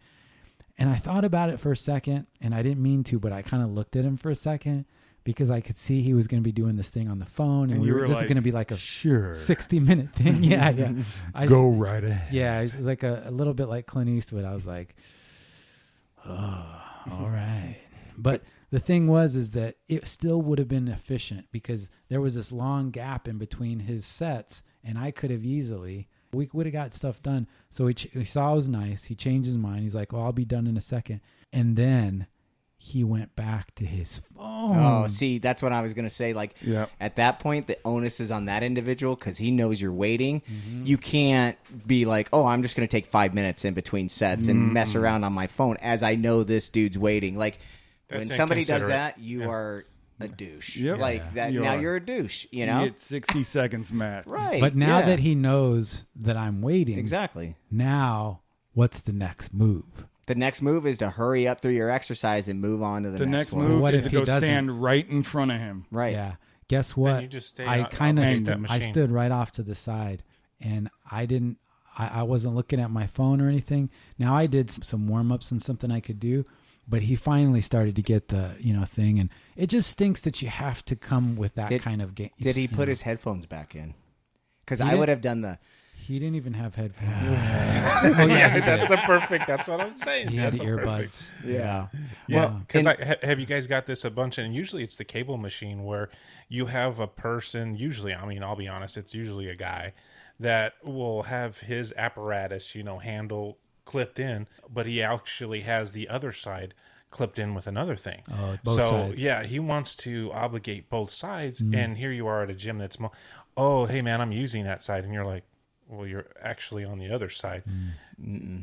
And I thought about it for a second, and I didn't mean to, but I kind of looked at him for a second because I could see he was going to be doing this thing on the phone, and you were this is like, going to be like a sure 60-minute thing. Yeah. Go right ahead. Yeah, it was like a little bit like Clint Eastwood. I was like, oh, all right. But the thing is that it still would have been efficient because there was this long gap in between his sets, and I could have easily We would have got stuff done. So he saw it was nice. He changed his mind. He's like, well, I'll be done in a second. And then he went back to his phone. Oh, see, that's what I was going to say. Like, at that point, the onus is on that individual because he knows you're waiting. Mm-hmm. You can't be like, oh, I'm just going to take 5 minutes in between sets and mess around on my phone as I know this dude's waiting. Like, when somebody does that, you are a douche. Yep. Like, that. Now you're a douche, you know? You get 60 seconds, Matt. Right. But now that he knows that I'm waiting. Exactly. Now, what's the next move? The next move is to hurry up through your exercise and move on to the next one. move what is if to he go stand right in front of him. Right. Yeah. Guess what? You just stay I I stood right off to the side, and I wasn't looking at my phone or anything. Now I did some warm-ups and something I could do, but he finally started to get the thing, and it just stinks that you have to come with that kind of game. Did he put his headphones back in? Because I would have done the... He didn't even have headphones. That's what I'm saying. He had earbuds. Yeah. Well, because have you guys got this a bunch? And usually it's the cable machine where you have a person, usually, I mean, I'll be honest, it's usually a guy that will have his apparatus, handle clipped in, but he actually has the other side clipped in with another thing. Both sides. Yeah, he wants to obligate both sides. And here you are at a gym that's, hey man, I'm using that side. And you're like, well, you're actually on the other side.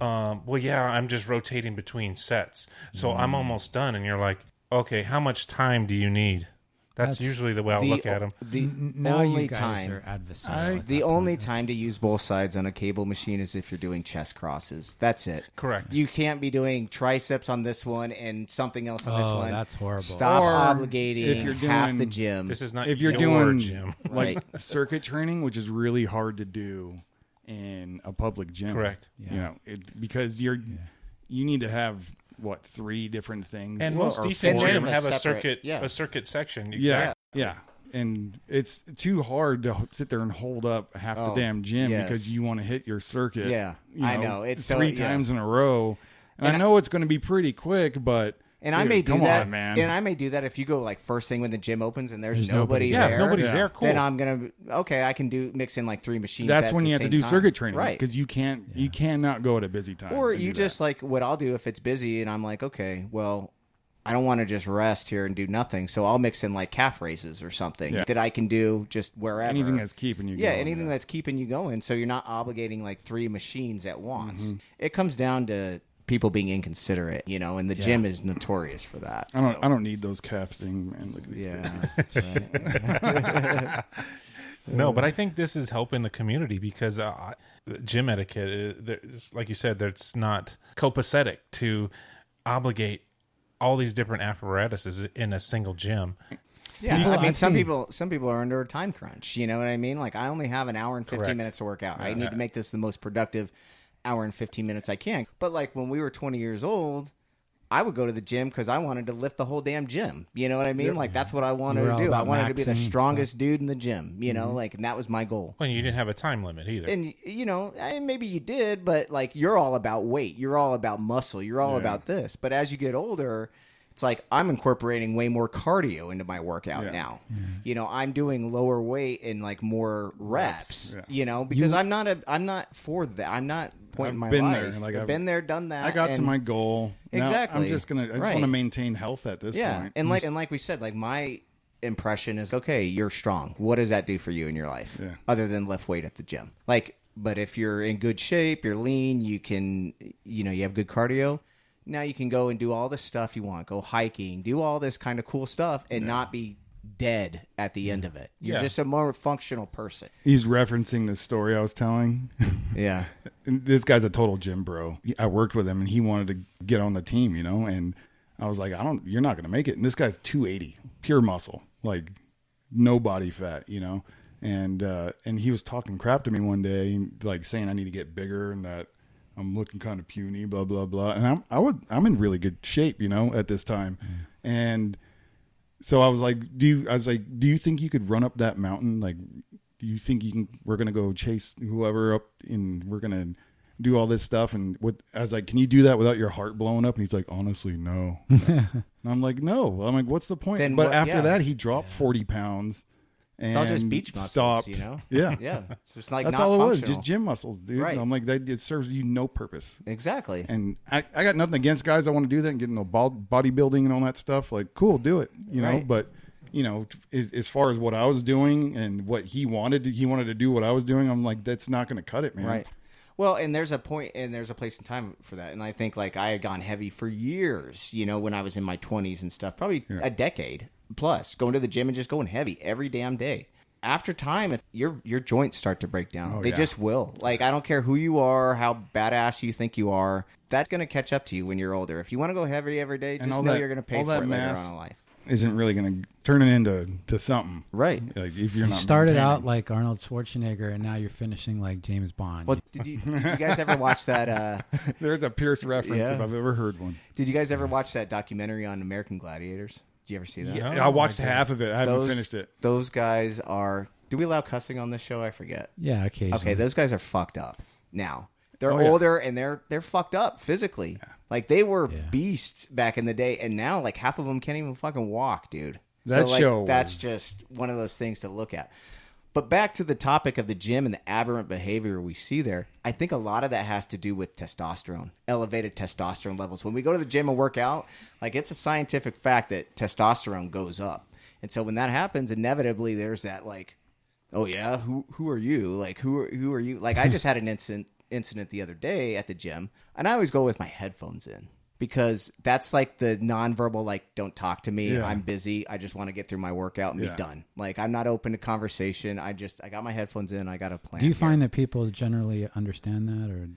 Well, yeah, I'm just rotating between sets. So I'm almost done. And you're like, okay, how much time do you need? That's usually the way I'll look at them. Now you guys are adversarial. The only time to use both sides on a cable machine is if you're doing chest crosses. That's it. Correct. You can't be doing triceps on this one and something else on this one. That's horrible. Stop Or obligating if you're doing, half the gym. This is not if you're your doing gym. like circuit training, which is really hard to do in a public gym. Correct. Yeah. Because you need to have 3 different things. And most decent gyms have a circuit section. Exactly. Yeah. And it's too hard to sit there and hold up half the damn gym because you want to hit your circuit. Yeah, I know. It's 3 times in a row. And I know it's going to be pretty quick, but I may do that, on, man. And I may do that if you go first thing when the gym opens and there's nobody there. Yeah, if nobody's there, cool. Then I'm gonna I can mix in 3 machines. That's when you have to do circuit training, right? Because you cannot go at a busy time. Or you just what I'll do if it's busy and I'm like, okay, well, I don't want to just rest here and do nothing, so I'll mix in calf raises or something that I can do just wherever. Anything that's keeping you going. Yeah, anything that's keeping you going, so you're not obligating 3 machines at once. It comes down to people being inconsiderate, and the gym is notorious for that. I don't need those calf things, man. Look at No, but I think this is helping the community because gym etiquette, like you said, it's not copacetic to obligate all these different apparatuses in a single gym. Yeah, some people are under a time crunch. You know what I mean? I only have an hour and 15 minutes to work out. I need to make this the most productive hour and 15 minutes I can. But when we were 20 years old, I would go to the gym because I wanted to lift the whole damn gym. You know what I mean? That's what I wanted to do. I wanted to be the strongest dude in the gym, and that was my goal. Well, you didn't have a time limit either. And, maybe you did, but you're all about weight. You're all about muscle. You're all about this. But as you get older, it's I'm incorporating way more cardio into my workout now. I'm doing lower weight and more reps, because I'm not for that. I'm not point in my life. I've been there, done that. I got to my goal. Exactly. Now I just want to maintain health at this point. And like we said, my impression is, okay, you're strong. What does that do for you in your life? Other than lift weight at the gym? But if you're in good shape, you're lean, you can, you have good cardio. Now you can go and do all the stuff you want. Go hiking, do all this kind of cool stuff, and not be dead at the end of it. You're just a more functional person. He's referencing the story I was telling. Yeah. This guy's a total gym bro. I worked with him, and he wanted to get on the team, and I was like, you're not going to make it. And this guy's 280, pure muscle, no body fat, and he was talking crap to me one day, saying I need to get bigger and that I'm looking kind of puny, blah, blah, blah. And I'm in really good shape, at this time. And so I was like, do you think you could run up that mountain? Do you think we're going to go chase whoever up and we're going to do all this stuff? And I was like, can you do that without your heart blowing up? And he's like, honestly, no. And I'm like, no. I'm like, what's the point? But after that, he dropped 40 pounds And it's all just beach muscles, you know? Yeah. Yeah. It's just like that's not all it was, functional. just gym muscles, dude. Right. I'm like, it serves you no purpose. Exactly. And I got nothing against guys that want to do that and get into bodybuilding and all that stuff. Like, cool, do it, you know? Right. But, you know, as far as what I was doing and what he wanted to do what I was doing, I'm like, that's not going to cut it, man. Right. Well, and there's a point and there's a place and time for that. And I think like I had gone heavy for years, you know, when I was in my 20s and stuff, probably a decade plus, going to the gym and just going heavy every damn day. After time, your joints start to break down. They just will. Like, I don't care who you are, how badass you think you are. That's going to catch up to you when you're older. If you want to go heavy every day, just know you're going to pay for it later on in life. Isn't really going to turn it into something. Right. Like if you're you not started out like Arnold Schwarzenegger, and now you're finishing like James Bond. Well, did you guys ever watch that? There's a Pierce reference if I've ever heard one. Did you guys ever watch that documentary on American Gladiators? Did you ever see that? Yeah, I watched half of it. I haven't finished it. Those guys are... Do we allow cussing on this show? I forget. Yeah, occasionally. Okay, those guys are fucked up now. They're older and they're fucked up physically. Yeah. Like they were beasts back in the day, and now like half of them can't even fucking walk, dude. That's just one of those things to look at. But back to the topic of the gym and the aberrant behavior we see there, I think a lot of that has to do with testosterone, elevated testosterone levels. When we go to the gym and work out, like it's a scientific fact that testosterone goes up. And so when that happens, inevitably there's that like, oh yeah, who are you? Like who are you? Like I just had an incident the other day at the gym, and I always go with my headphones in because that's like the nonverbal, like don't talk to me. I'm busy. I just want to get through my workout and be done. Like I'm not open to conversation. I got my headphones in. I got a plan. Do you find that people generally understand that, or?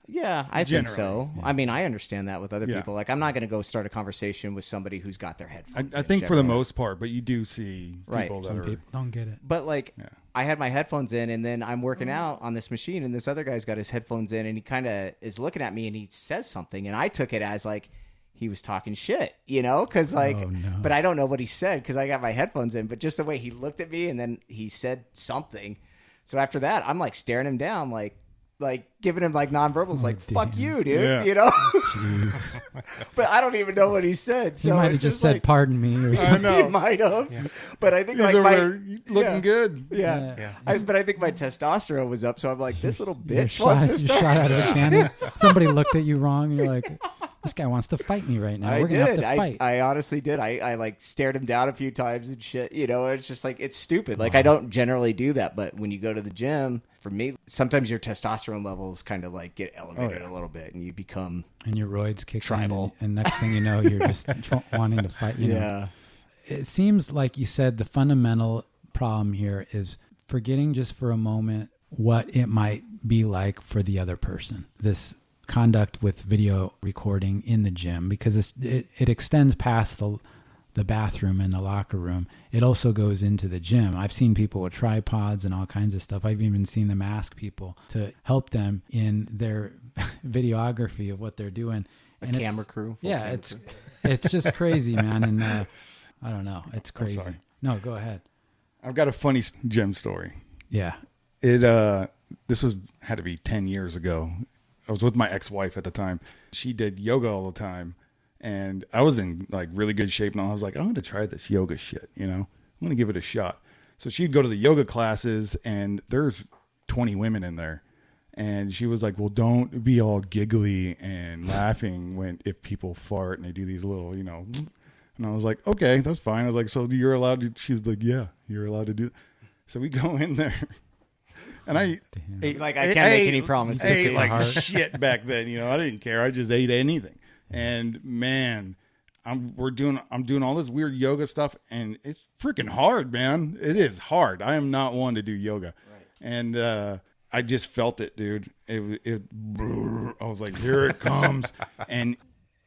Yeah, I think so. Yeah. I mean, I understand that with other people. Like, I'm not going to go start a conversation with somebody who's got their headphones. I think for the most part, but you do see people that Some people don't get it. But like, I had my headphones in, and then I'm working out on this machine, and this other guy's got his headphones in, and he kind of is looking at me, and he says something, and I took it as like he was talking shit, you know? Because like, but I don't know what he said because I got my headphones in. But just the way he looked at me, and then he said something. So after that, I'm like staring him down, like giving him like nonverbals, like fuck you, dude, you know. But I don't even know what he said. So he might have just said like, "Pardon me," or something. I know. He might have, but I think like looking good. But I think my testosterone was up, so I'm like, this little bitch wants to start. Shot out of a cannon. Somebody looked at you wrong, and you're like, this guy wants to fight me right now. We're gonna have to fight. I honestly did. I like stared him down a few times and shit. You know, it's just like it's stupid. Like I don't generally do that, but when you go to the gym, for me, sometimes your testosterone levels kind of like get elevated a little bit, and you become and your roids kick tribal. In, and next thing you know, you're just wanting to fight. You know? It seems like you said the fundamental problem here is forgetting just for a moment what it might be like for the other person. This conduct with video recording in the gym, because it extends past the bathroom and the locker room. It also goes into the gym. I've seen people with tripods and all kinds of stuff. I've even seen them ask people to help them in their videography of what they're doing. And camera crew. It's just crazy, man. And I don't know. It's crazy. No, go ahead. I've got a funny gym story. Yeah. This had to be 10 years ago. I was with my ex-wife at the time. She did yoga all the time, and I was in like really good shape. And I was like, I'm going to try this yoga shit. You know, I'm going to give it a shot. So she'd go to the yoga classes, and there's 20 women in there. And she was like, well, don't be all giggly and laughing if people fart and they do these little, you know. And I was like, okay, that's fine. I was like, so you're allowed to? She was like, yeah, you're allowed to do it. So we go in there. And I ate, like I can't make any promises. I ate like shit back then, you know. I didn't care. I just ate anything. And man, I'm doing all this weird yoga stuff, and it's freaking hard, man. It is hard. I am not one to do yoga, and I just felt it, dude. I was like, here it comes, and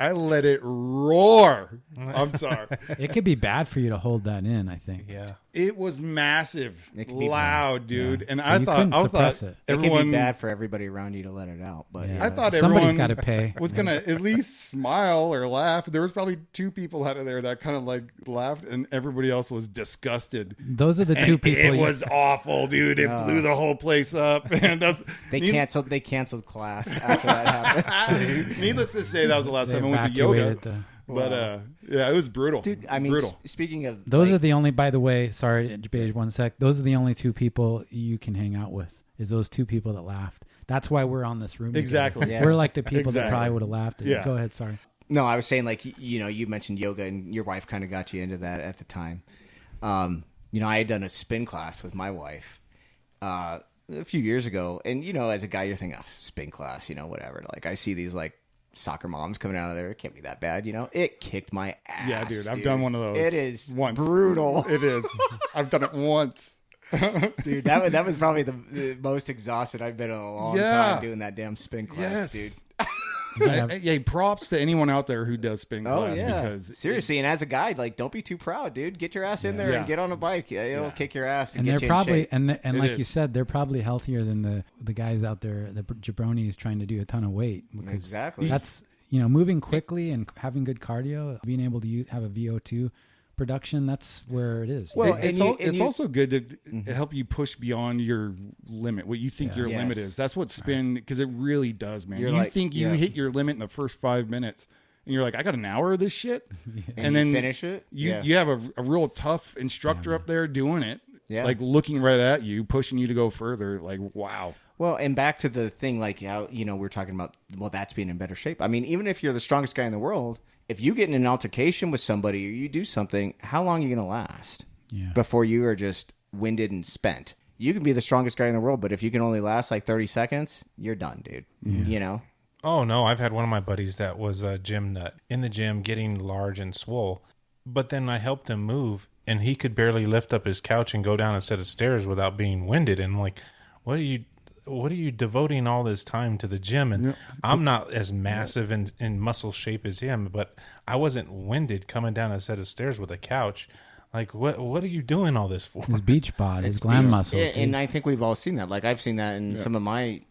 I let it roar. I'm sorry. It could be bad for you to hold that in, I think. Yeah. It was massive, loud, dude. Yeah. And so I thought it can be bad for everybody around you to let it out. But I thought somebody's got to pay. Was going to at least smile or laugh. There was probably 2 people out of there that kind of like laughed, and everybody else was disgusted. Those are the 2 people. It was awful, dude. It blew the whole place up. And they canceled class after that happened. Needless to say, that was the last time I went to yoga. But yeah, it was brutal, dude. I mean, brutal. Speaking of those are the only. By the way, sorry, Beige, 1 sec. Those are the only two people you can hang out with. Is those two people that laughed. That's why we're on this room. Exactly. Yeah. We're like the people that probably would have laughed. Yeah. Go ahead. Sorry. No, I was saying, like, you mentioned yoga, and your wife kind of got you into that at the time. I had done a spin class with my wife a few years ago, and as a guy, you're thinking, spin class, whatever. Like, I see these like soccer moms coming out of there. It can't be that bad, It kicked my ass. Yeah, dude, I've done one of those. It is once. Brutal. It is. I've done it once. Dude, that was probably the most exhausted I've been in a long time doing that damn spin class, dude. Yeah, props to anyone out there who does spin class. Because seriously, and as a guy, like, don't be too proud, dude. Get your ass in there and get on a bike. It'll kick your ass and get they're you probably in shape. and like you said, they're probably healthier than the guys out there, the jabronis trying to do a ton of weight. Exactly. That's moving quickly and having good cardio, being able to have a VO2 production. That's where it is. Well, it's also good to help you push beyond your limit, what you think your limit is. That's what spin, because it really does, man. You think you hit your limit in the first 5 minutes, and you're like, I got an hour of this shit, and then finish it. You have a real tough instructor up there doing it, like looking right at you, pushing you to go further. Like, wow. Well, and back to the thing, like how we're talking about, that's being in better shape. I mean, even if you're the strongest guy in the world, if you get in an altercation with somebody or you do something, how long are you going to last before you are just winded and spent? You can be the strongest guy in the world, but if you can only last like 30 seconds, you're done, dude. Oh, no. I've had one of my buddies that was a gym nut in the gym getting large and swole. But then I helped him move, and he could barely lift up his couch and go down a set of stairs without being winded. And I'm like, what are you devoting all this time to the gym? And I'm not as massive in muscle shape as him, but I wasn't winded coming down a set of stairs with a couch. Like, what are you doing all this for? His beach bod, his glam muscles. And I think we've all seen that. Like, I've seen that in some of my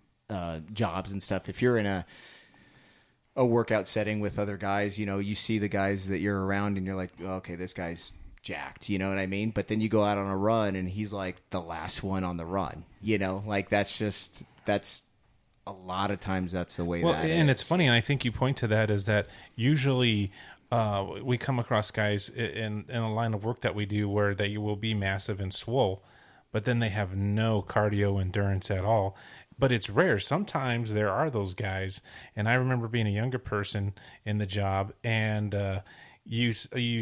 jobs and stuff. If you're in a workout setting with other guys, you see the guys that you're around and you're like, oh, okay, this guy's jacked, you know what I mean? But then you go out on a run and he's like the last one on the run, like that's a lot of times that's the way that and is. It's funny, and I think you point to that, is that usually we come across guys in a line of work that we do where they will be massive and swole, but then they have no cardio endurance at all. But it's rare. Sometimes there are those guys, and I remember being a younger person in the job, and you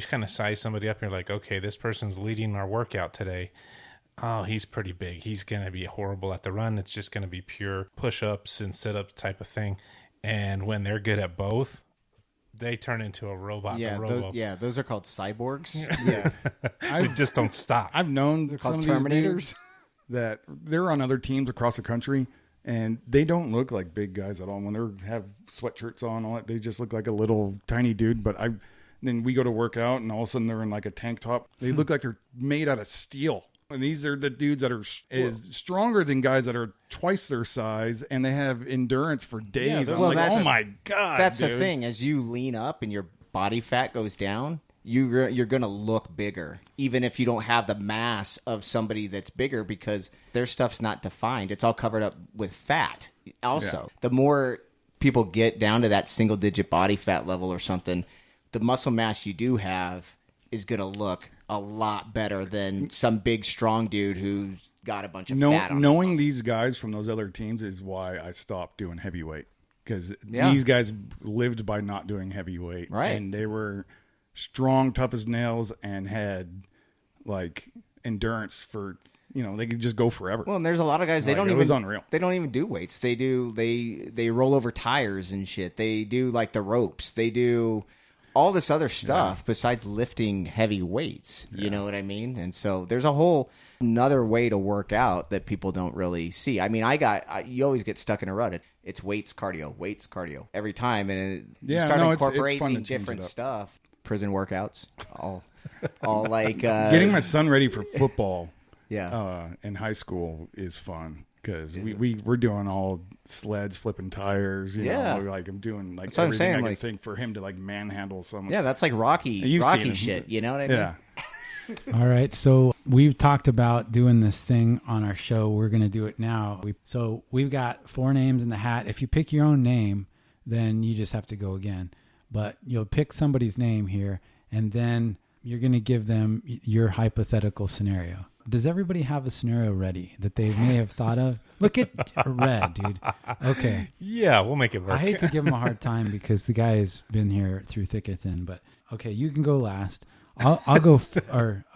kind of size somebody up and you're like, okay, this person's leading our workout today. Oh, he's pretty big. He's going to be horrible at the run. It's just going to be pure push-ups and sit-ups type of thing. And when they're good at both, they turn into a robot. Those are called cyborgs. They just don't stop. I've known some of Terminators these dudes that they're on other teams across the country, and they don't look like big guys at all. When they have sweatshirts on, all that, they just look like a little tiny dude. But then we go to work out, and all of a sudden they're in like a tank top. They look like they're made out of steel. And these are the dudes that are stronger than guys that are twice their size, and they have endurance for days. I'm like, oh my God. That's dude. the thing. As you lean up and your body fat goes down, you're going to look bigger, even if you don't have the mass of somebody that's bigger, because their stuff's not defined. It's all covered up with fat. Also, the more people get down to that single-digit body fat level or something, the muscle mass you do have is going to look a lot better than some big, strong dude who's got a bunch of fat on knowing his these guys from those other teams is why I stopped doing heavyweight, because these guys lived by not doing heavyweight. Right. And they were strong, tough as nails, and had like endurance for, they could just go forever. Well, and there's a lot of guys, it was unreal. They don't even do weights. They roll over tires and shit. They do like the ropes. They do all this other stuff besides lifting heavy weights. You know what I mean? And so there's a whole another way to work out that people don't really see. I mean, you always get stuck in a rut. It's weights, cardio every time. And you start incorporating different stuff. Prison workouts, all like getting my son ready for football. In high school is fun. Because we're doing all sleds, flipping tires, you know, like I'm doing like everything I can think for him to like manhandle someone. Yeah, that's like Rocky shit. You know what I mean? Yeah. All right, so we've talked about doing this thing on our show. We're going to do it now. We've got 4 names in the hat. If you pick your own name, then you just have to go again. but you'll pick somebody's name here, and then you're going to give them your hypothetical scenario. Does everybody have a scenario ready that they may have thought of? Look at Red, dude. Okay. Yeah, we'll make it work. I hate to give him a hard time because the guy has been here through thick and thin, but okay, you can go last. I'll go,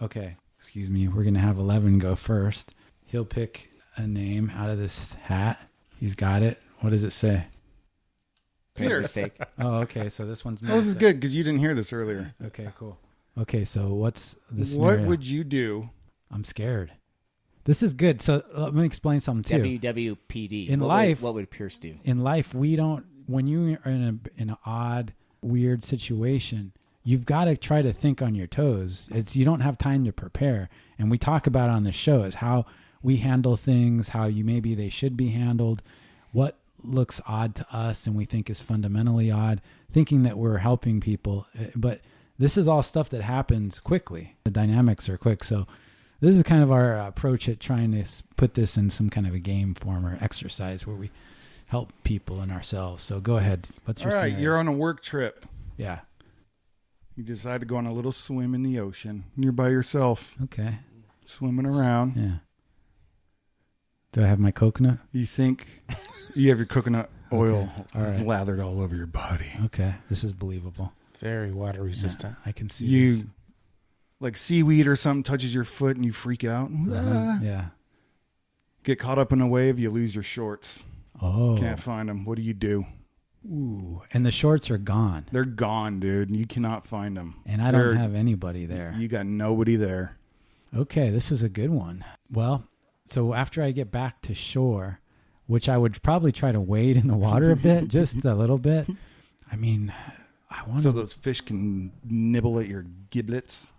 okay, excuse me. We're going to have 11 go first. He'll pick a name out of this hat. He's got it. What does it say? Pierce. Oh, okay. So this one's... Oh, this is good because you didn't hear this earlier. Okay, cool. Okay, so what's the scenario? What would you do? I'm scared. This is good. So let me explain something too. WWPD. In life, what would Pierce do? In life, we don't. When you are in an odd, weird situation, you've got to try to think on your toes. You don't have time to prepare, and we talk about it on the show is how we handle things, how maybe they should be handled, what looks odd to us and we think is fundamentally odd, thinking that we're helping people, but this is all stuff that happens quickly. The dynamics are quick, so. This is kind of our approach at trying to put this in some kind of a game form or exercise where we help people and ourselves. So go ahead. What's your scenario? You're on a work trip. Yeah. You decide to go on a little swim in the ocean. You're by yourself. Okay. Swimming around. Yeah. Do I have my coconut? You think you have your coconut oil lathered all over your body. Okay. This is believable. Very water resistant. Yeah, I can see this. Like seaweed or something touches your foot and you freak out. Yeah. Get caught up in a wave, you lose your shorts. Oh. Can't find them. What do you do? Ooh. And the shorts are gone. They're gone, dude. You cannot find them. And I don't have anybody there. You got nobody there. Okay, this is a good one. Well, so after I get back to shore, which I would probably try to wade in the water a bit, just a little bit. I mean, I want so those fish can nibble at your giblets.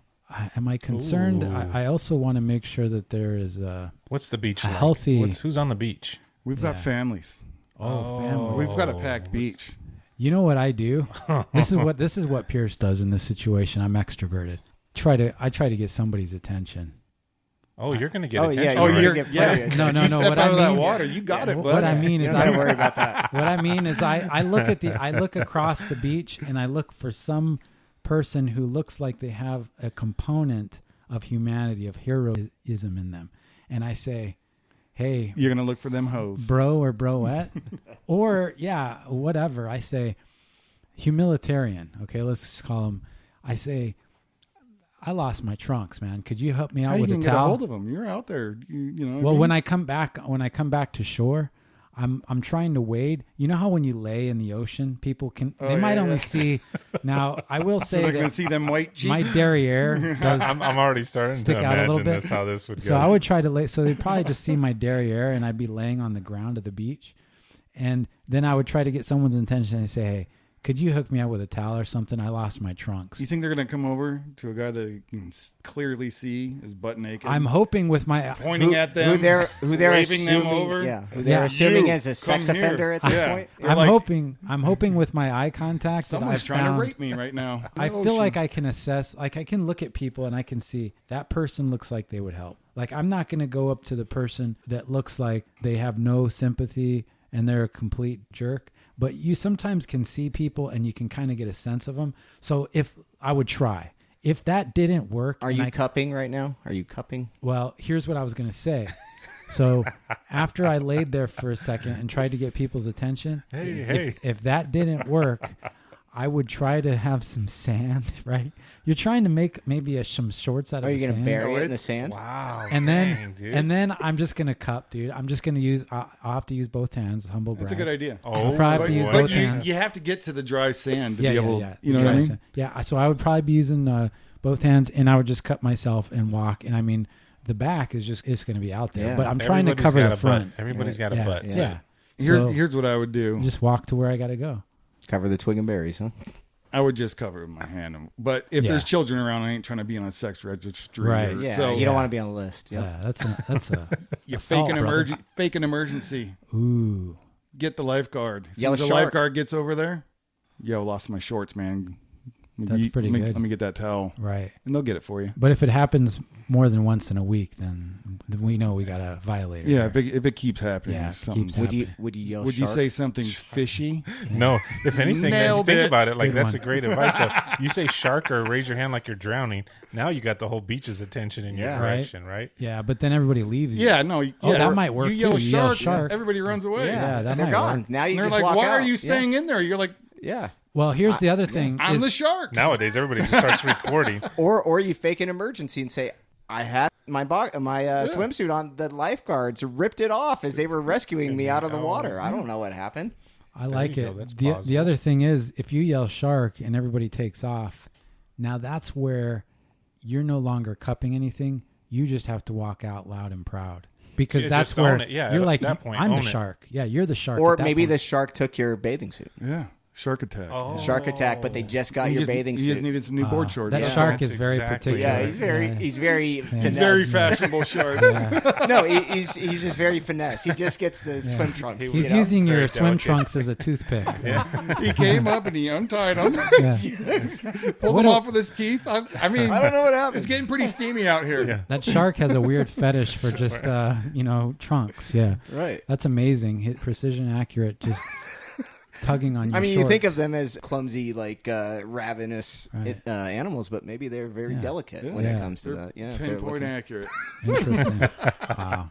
Am I concerned? I also want to make sure that there is what's the beach like? Healthy. Who's on the beach? We've got families. Family. We've got a packed beach. You know what I do? This is what Pierce does in this situation. I'm extroverted. I try to get somebody's attention. Oh, you're going to get attention. Oh, right? No. You step what out I of mean, that water, you got it. What I mean is, don't worry about that. What I mean is, I look across the beach and I look for some person who looks like they have a component of humanity, of heroism in them, and I say, "Hey, you're gonna look for them hoes, bro or broette, or whatever." I say, humanitarian. Okay, let's just call them. I say, I lost my trunks, man. Could you help me out with a towel? How you can get a hold of them? You're out there, you know. Well, when I come back to shore, I'm trying to wade. You know how when you lay in the ocean, people they might only see. Now, I will say they're going to see them white cheeks. My derriere does. I'm already starting to imagine this, how this would go. So I would try to lay. So they'd probably just see my derriere, and I'd be laying on the ground at the beach, and then I would try to get someone's attention and say, "Hey, could you hook me up with a towel or something? I lost my trunks." You think they're going to come over to a guy that you can clearly see is butt naked? I'm hoping with my pointing at them, who they're waving assuming, them over. Yeah, who they're assuming as a sex offender at this point. I'm hoping with my eye contact. Someone's trying to rape me right now. I feel like I can assess, like I can look at people and I can see that person looks like they would help. Like I'm not going to go up to the person that looks like they have no sympathy and they're a complete jerk. But you sometimes can see people and you can kind of get a sense of them. So if I would try, if that didn't work. Are you cupping right now? Are you cupping? Well, here's what I was going to say. So after I laid there for a second and tried to get people's attention, if that didn't work, I would try to have some sand, right? You're trying to make maybe some shorts out of the sand. Are you going to bury it in the sand? Wow. And then I'm just going to cup, dude. I'm just going to use, I'll have to use both hands, humble brag. That's a good idea. I'll probably have to use both hands. You have to get to the dry sand to be able, you know what I mean? Yeah, so I would probably be using both hands and I would just cut myself and walk. And I mean, the back is just, it's going to be out there. Yeah. But I'm trying to cover the front. Everybody's got a butt. Yeah. Here's what I would do. Just walk to where I got to go. Cover the twig and berries, huh? I would just cover it with my hand. But if there's children around, I ain't trying to be on a sex registry. Right. Yeah. So, you don't want to be on the list. Yep. Yeah. That's a you fake an emergency. Ooh. Get the lifeguard. As soon as the lifeguard gets over there, lost my shorts, man. That's pretty good. Let me get that towel. Right. And they'll get it for you. But if it happens more than once in a week, then we know we got a violator. Yeah, if it keeps happening. Yeah, it keeps happening. Would you yell Would shark? you say something's fishy? No. If anything, Nailed think it. about it. Like, Good that's one. a great advice. So you say shark or raise your hand like you're drowning. Now you got the whole beach's attention in your Yeah. direction, right? Yeah, but then everybody leaves you. Yeah, no. Oh, yeah, that might work, You yell too. You yell shark, shark. everybody runs away. Yeah, that they're might gone. work. Now you And they're just like, walk why out. are you staying in there? You're like, Yeah. Well, here's the other thing. I'm is- the shark. Nowadays, everybody just starts recording. Or you fake an emergency and say, I had my swimsuit on. The lifeguards ripped it off as they were rescuing me out of the water. I don't know what happened. I like you go. it. That's The plausible. other thing is, if you yell shark and everybody takes off, now that's where you're no longer cupping anything. You just have to walk out loud and proud. Because Yeah, that's just where own it. Yeah, you're at like, that point, I'm the own it. shark. Yeah, you're the shark. Or at that maybe point. the shark took your bathing suit. Yeah, shark attack. Oh. Shark attack, but they just got your bathing He just suit. needed some new board shorts. That Yeah. shark That's is very exactly particular. Yeah, he's very finesse. He's very fashionable shark. No, he's just very finesse. He just gets the swim trunks. He you He's know? using your Very swim delicate. trunks as a toothpick. He came up and he untied them, Yeah. pulled them off with his teeth. I mean, I don't know what happened. it's getting pretty steamy out here. Yeah. That shark has a weird fetish for just, trunks. Yeah. Right. That's amazing. Hit precision accurate, just tugging on your I mean, you think shorts. of them as clumsy, like ravenous Right. Animals, but maybe they're very Yeah. delicate Yeah. when Yeah. it comes to that. Yeah, if they're Pinpoint looking- accurate. Interesting. Wow.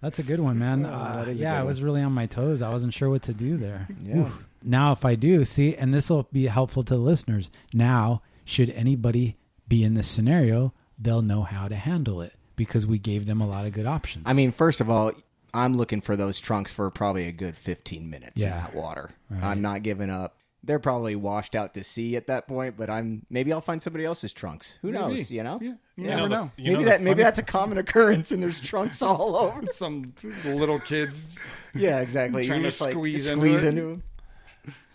That's a good one, man. that is a Yeah, good I was really on my toes. I wasn't sure what to do there. Yeah. Oof. Now, if I do, see, and this will be helpful to the listeners. Now, should anybody be in this scenario, they'll know how to handle it because we gave them a lot of good options. I mean, first of all, I'm looking for those trunks for probably a good 15 minutes in Yeah. that water. Right. I'm not giving up. They're probably washed out to sea at that point, but maybe I'll find somebody else's trunks. Who knows? You know? Yeah, you Yeah. never know. Maybe that's a common occurrence, and there's trunks all over. Some little kids. Yeah, exactly. Trying You're to just like squeeze squeeze into it. into them.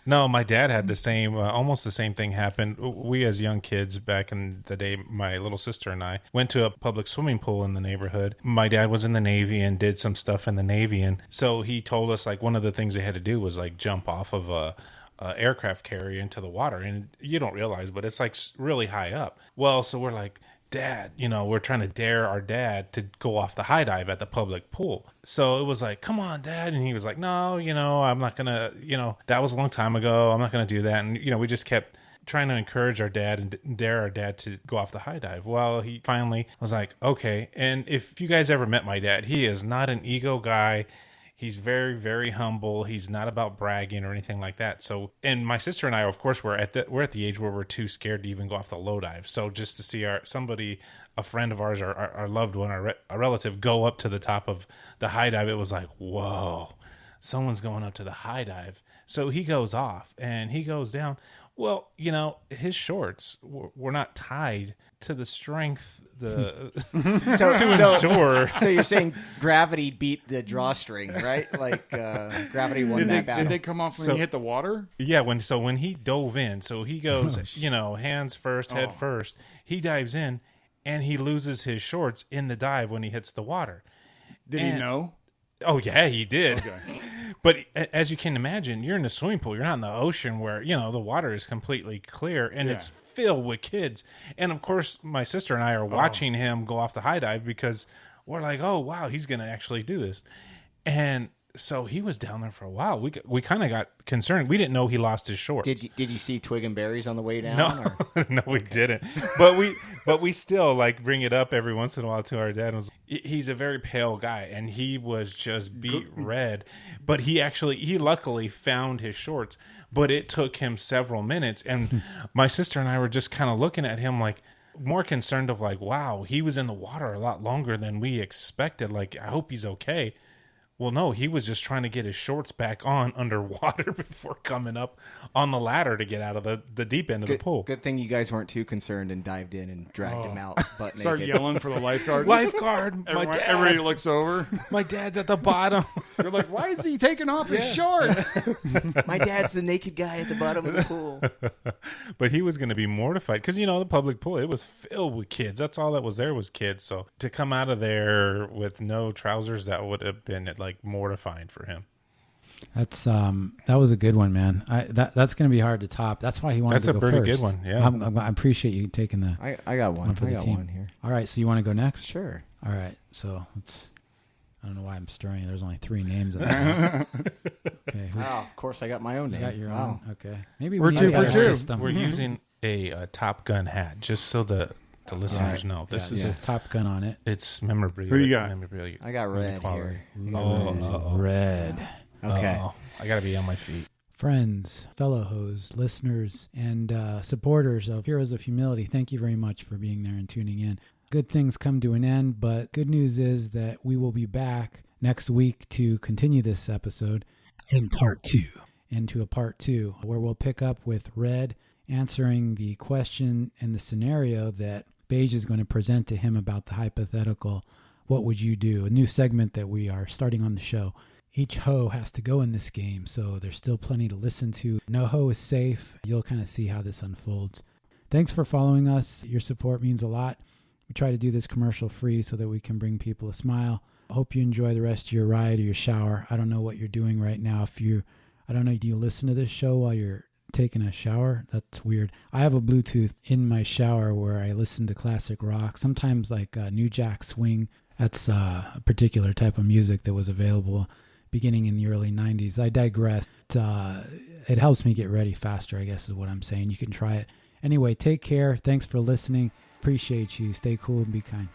No, my dad had the same, almost the same thing happen. We, as young kids back in the day, my little sister and I went to a public swimming pool in the neighborhood. My dad was in the Navy and did some stuff in the Navy. And so he told us, like, one of the things they had to do was, like, jump off of a aircraft carrier into the water. And you don't realize, but it's, like, really high up. Well, so we're like, Dad, we're trying to dare our dad to go off the high dive at the public pool. So it was like, come on, Dad. And he was like, no, I'm not going to, that was a long time ago. I'm not going to do that. And, we just kept trying to encourage our dad and dare our dad to go off the high dive. Well, he finally was like, okay. And if you guys ever met my dad, he is not an ego guy. He's very, very humble. He's not about bragging or anything like that. So, and my sister and I, of course, we're at the age where we're too scared to even go off the low dive. So just to see a friend of ours, our loved one, our relative, go up to the top of the high dive, it was like, whoa, someone's going up to the high dive. So he goes off and he goes down. Well, his shorts were not tied to the strength to endure. So you're saying gravity beat the drawstring, right? Like gravity won that battle. Did they come off when he hit the water? Yeah, when he dove in, so he goes, hands first, head first. He dives in, and he loses his shorts in the dive when he hits the water. Did he know? Oh yeah, he did. Okay. But as you can imagine, you're in a swimming pool. You're not in the ocean where the water is completely clear and it's filled with kids. And of course, my sister and I are watching him go off the high dive because we're like, oh wow, he's going to actually do this. And so he was down there for a while. We kind of got concerned. We didn't know he lost his shorts. Did you see twig and berries on the way down? No, Or? no, we didn't. But we still like bring it up every once in a while to our dad. He's a very pale guy, and he was just beat red. But he luckily found his shorts. But it took him several minutes, and my sister and I were just kind of looking at him like more concerned of like, wow, he was in the water a lot longer than we expected. Like, I hope he's okay. Well, no, he was just trying to get his shorts back on underwater before coming up on the ladder to get out of the deep end of the pool. Good thing you guys weren't too concerned and dived in and dragged him out butt Start naked. yelling for the lifeguard. Lifeguard, Everybody looks over. my dad's at the bottom. You're like, why is he taking off his shorts? My dad's the naked guy at the bottom of the pool. But he was going to be mortified because, the public pool, it was filled with kids. That's all that was there was kids. So to come out of there with no trousers, that would have been like mortifying for him. That's that was a good one, man. That's going to be hard to top. That's why he wanted to go first. That's a pretty good one. Yeah, I appreciate you taking the. I got one. I got one here. All right, so you want to go next? Sure. All right, so let's. I don't know why I'm stirring. There's only 3 names. Okay. Of course, I got my own name. You got your own. Okay. Maybe we're two for two. We're using a Top Gun hat just so the listeners know. This is Top Gun on it. It's memorabilia. Who do you got? Memorabilia. I got red here. Red. Okay. I got to be on my feet. Friends, fellow hoes, listeners, and supporters of Heroes of Humility, thank you very much for being there and tuning in. Good things come to an end, but good news is that we will be back next week to continue this episode in part 2. Into a part 2, where we'll pick up with Red answering the question and the scenario that Beige is going to present to him about the hypothetical, what would you do? A new segment that we are starting on the show. Each hoe has to go in this game, so there's still plenty to listen to. No hoe is safe. You'll kind of see how this unfolds. Thanks for following us. Your support means a lot. We try to do this commercial free so that we can bring people a smile. I hope you enjoy the rest of your ride or your shower. I don't know what you're doing right now. I don't know, do you listen to this show while you're taking a shower? That's weird. I have a Bluetooth in my shower where I listen to classic rock, sometimes like New Jack Swing. That's a particular type of music that was available beginning in the early 90s. I digress. It helps me get ready faster, I guess is what I'm saying. You can try it. Anyway, take care. Thanks for listening. Appreciate you. Stay cool and be kind.